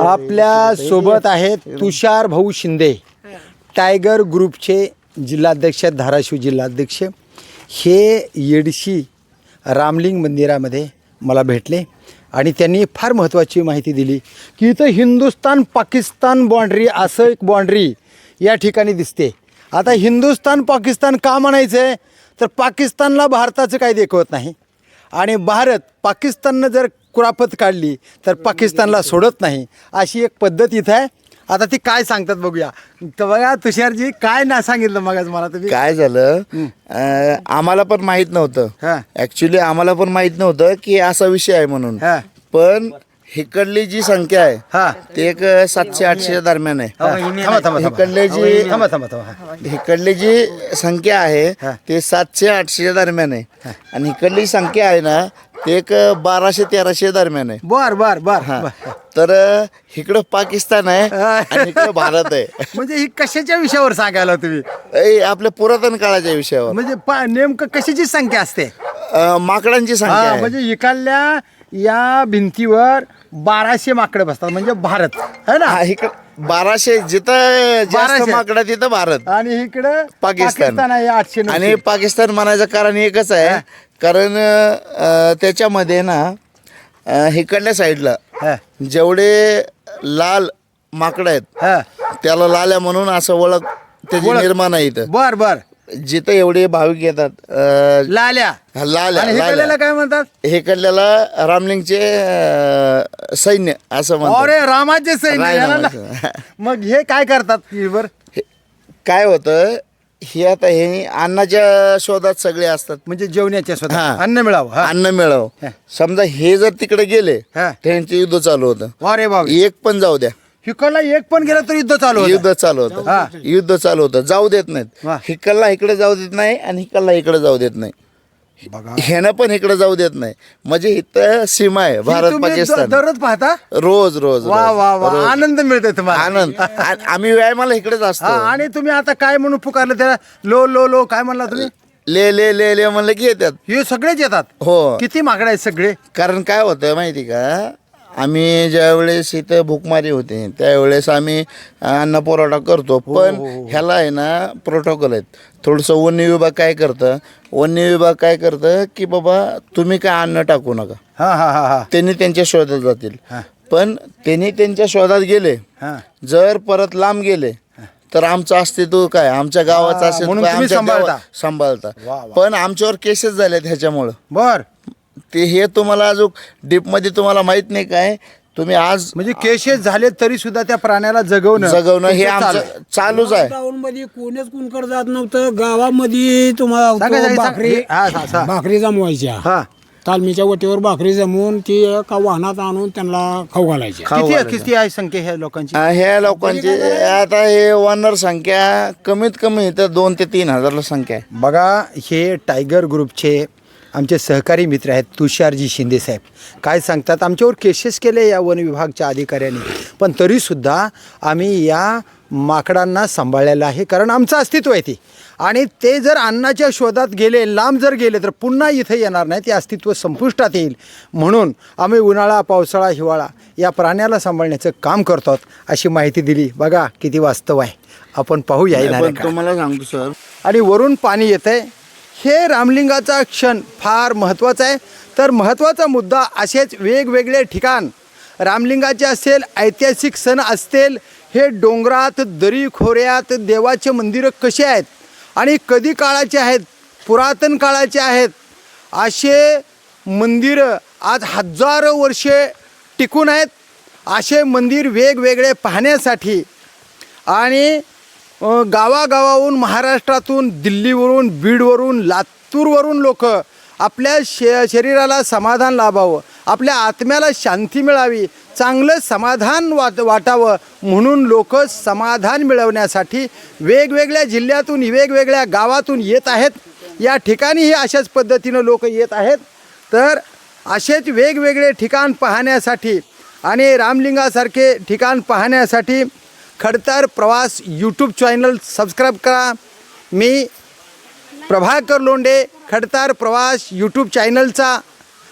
A: आपल्या सोबत आहेत तुषार भाऊ शिंदे, टायगर ग्रुपचे जिल्हाध्यक्ष, धाराशिव जिल्हाध्यक्ष. हे येडशी रामलिंग मंदिरामध्ये मला भेटले आणि त्यांनी फार महत्त्वाची माहिती दिली की इथं हिंदुस्तान पाकिस्तान बाँड्री, असं एक बाँड्री या ठिकाणी दिसते. आता हिंदुस्तान पाकिस्तान का म्हणायचं आहे, तर पाकिस्तानला भारताचं काही देखवत नाही आणि भारत पाकिस्ताननं जर कुरापत काढली तर पाकिस्तानला सोडत नाही, अशी एक पद्धत इथं आहे. आता ती काय सांगतात बघूया. तर बघा तुषारजी, काय ना सांगितलं मगच मला तुम्ही.
L: काय झालं, आम्हाला पण माहित नव्हतं. ऍक्च्युली आम्हाला पण माहित नव्हतं की असा विषय आहे म्हणून. पण हिकडली जी संख्या आहे ते एक 700-800 दरम्यान आहे. हिकडली जी संख्या आहे ते 700-800 दरम्यान आहे आणि हिकडली संख्या आहे ना ते एक 1200-1300 दरम्यान आहे.
A: बर.
L: तर इकडं पाकिस्तान आहे आणि इकडं भारत आहे.
A: म्हणजे ही कशाच्या विषयावर सांगायला तुम्ही?
L: आपल्या पुरातन काळाच्या विषयावर.
A: म्हणजे नेमकं कशाची संख्या असते?
L: माकडांची संख्या आहे.
A: म्हणजे इकडल्या या भिंतीवर 1200 माकडं बसतात, म्हणजे भारत आहे ना.
L: 1200 जिथं जास्त माकडं तिथं भारत
A: आणि इकडं
L: पाकिस्तान
A: आहे 800.
L: आणि पाकिस्तान म्हणायचं कारण एकच आहे, कारण त्याच्यामध्ये ना इकडल्या साईडला जेवढे लाल माकडं आहेत त्याला लाल्या म्हणून असं ओळख त्याची निर्माण आहे इथं.
A: बर.
L: जिथं एवढे भाविक येतात
A: लाल्या काय म्हणतात?
L: हे कडल्याला रामलिंगचे सैन्य असं म्हणतात.
A: अरे रामाचे सैन्य. मग हे काय करतात बर?
L: काय होतं, हे आता हे अन्नाच्या शोधात सगळे असतात,
A: म्हणजे जेवणाच्या शोधात, अन्न मिळावं.
L: अन्न मिळावं. समजा हे जर तिकडे गेले त्यांचे युद्ध चालू होतं.
A: अरे बाबा,
L: एक पण जाऊ द्या,
A: हिकडला एक पण गेला तर युद्ध चालू होतं.
L: युद्ध चालू होतं युद्ध चालू होतं, जाऊ देत नाहीत. हिकडला इकडे जाऊ देत नाही आणि हिकडला इकडे जाऊ देत नाही. ह्यानं पण इकडे जाऊ देत नाही. म्हणजे इथं सीमा आहे भारत
A: तुम्ही
L: पाकिस्तान.
A: दररोज पाहता?
L: रोज रोज
A: वा वा वा,
L: रोज.
A: आनंद मिळतोय तुम्हाला.
L: आनंद आम्ही व्यायामाला इकडेच
A: हा,
L: असतो.
A: आणि तुम्ही आता काय म्हणून पुकारलं त्याला? लो लो लो काय म्हणला तुम्ही?
L: ले ले ले ले म्हणलं की येतात.
A: हे सगळेच येतात?
L: हो.
A: किती माकडे आहेत सगळे?
L: कारण काय होतं माहिती का, आम्ही ज्यावेळेस इथं भूकमारी होते त्यावेळेस आम्ही अन्न पुरवठा करतो. पण ह्याला आहे ना प्रोटोकॉल आहेत. थोडंसं वन्य विभाग काय करतं, वन्य विभाग काय करतं की बाबा तुम्ही काय अन्न टाकू नका.
A: हा हा हा हा.
L: त्यांनी त्यांच्या शोधात जातील. पण त्यांनी त्यांच्या शोधात गेले, जर परत लांब गेले तर आमचं अस्तित्व काय, आमच्या गावाचं अस्तित्व
A: म्हणून
L: काय,
A: तुम्ही
L: आमच्या
A: सांभाळता.
L: सांभाळता. पण आमच्यावर केसेस झाले ह्याच्यामुळं.
A: बर,
L: ते हे तुम्हाला अजून डीपमध्ये तुम्हाला माहित नाही काय. तुम्ही आज
A: म्हणजे केसेस झाले तरी सुद्धा त्या प्राण्याला जगवणं
L: हे आमचं चालूच आहे.
M: टाऊन मध्ये कोणीच कुणकर जात नव्हतं. गावामध्ये तुम्हाला
A: सांगा, सांगा,
M: भाकरी
A: सांगा.
M: भाकरी जमवायच्या.
A: हा.
M: तालमीच्या वटीवर भाकरी जमवून ती एका वाहनात आणून त्यांना खाऊ घालायची.
A: किती आहे संख्या ह्या लोकांची?
L: ह्या लोकांची आता हे वानर संख्या कमीत कमी इथं 2 ते 3 हजार संख्या आहे.
A: बघा, हे टायगर ग्रुपचे आमचे सहकारी मित्र आहेत तुषारजी शिंदे साहेब. काय सांगतात, आमच्यावर केसेस केले या वन विभागच्या अधिकाऱ्यांनी, पण तरीसुद्धा आम्ही या माकडांना सांभाळलेलं आहे. कारण आमचं अस्तित्व आहे ते, आणि ते जर अन्नाच्या शोधात गेले, लांब जर गेले तर पुन्हा इथं येणार नाही, ते अस्तित्व संपुष्टात येईल. म्हणून आम्ही उन्हाळा, पावसाळा, हिवाळा या प्राण्याला सांभाळण्याचं काम करतो अशी माहिती दिली. बघा किती वास्तव आहे. आपण पाहूया येणार
L: तुम्हाला सांगतो सर.
A: आणि वरून पाणी येत आहे. हे रामलिंगाचा क्षण फार महत्त्वाचा आहे. तर महत्त्वाचा मुद्दा, असेच वेगवेगळे ठिकाण रामलिंगाचे असेल, ऐतिहासिक सण असतील, हे डोंगरात, दरी खोऱ्यात देवाचे मंदिरं कसे आहेत आणि कधी काळाचे आहेत, पुरातन काळाचे आहेत, असे मंदिरं आज हजारो वर्षे टिकून आहेत. असे मंदिर वेगवेगळे पाहण्यासाठी आणि गावागावाहून, महाराष्ट्रातून, दिल्लीवरून, बीडवरून, लातूरवरून लोक आपल्या शरीराला समाधान लाभावं, आपल्या आत्म्याला शांती मिळावी, चांगलं समाधान वाटावं म्हणून लोक समाधान मिळवण्यासाठी वेगवेगळ्या जिल्ह्यातून, वेगवेगळ्या गावातून येत आहेत. या ठिकाणीही अशाच पद्धतीनं लोक येत आहेत. तर असेच वेगवेगळे ठिकाण पाहण्यासाठी आणि रामलिंगासारखे ठिकाण पाहण्यासाठी खडतर प्रवास यूट्यूब चॅनल सबस्क्राईब करा. मी प्रभाकर लोंढे, खडतर प्रवास यूट्यूब चॅनलचा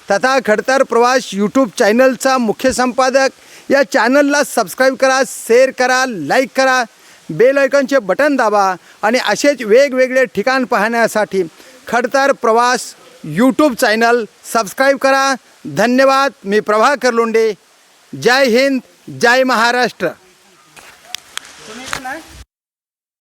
A: तथा खडतर प्रवास यूट्यूब चॅनलचा मुख्य संपादक. या चॅनलला सबस्क्राईब करा, शेअर करा, लाईक करा, बेल आयकॉनचे बटन दाबा आणि असेच वेगवेगळे ठिकाण पाहण्यासाठी खडतर प्रवास यूट्यूब चॅनल सबस्क्राईब करा. धन्यवाद. मी प्रभाकर लोंढे. जय हिंद, जय महाराष्ट्र.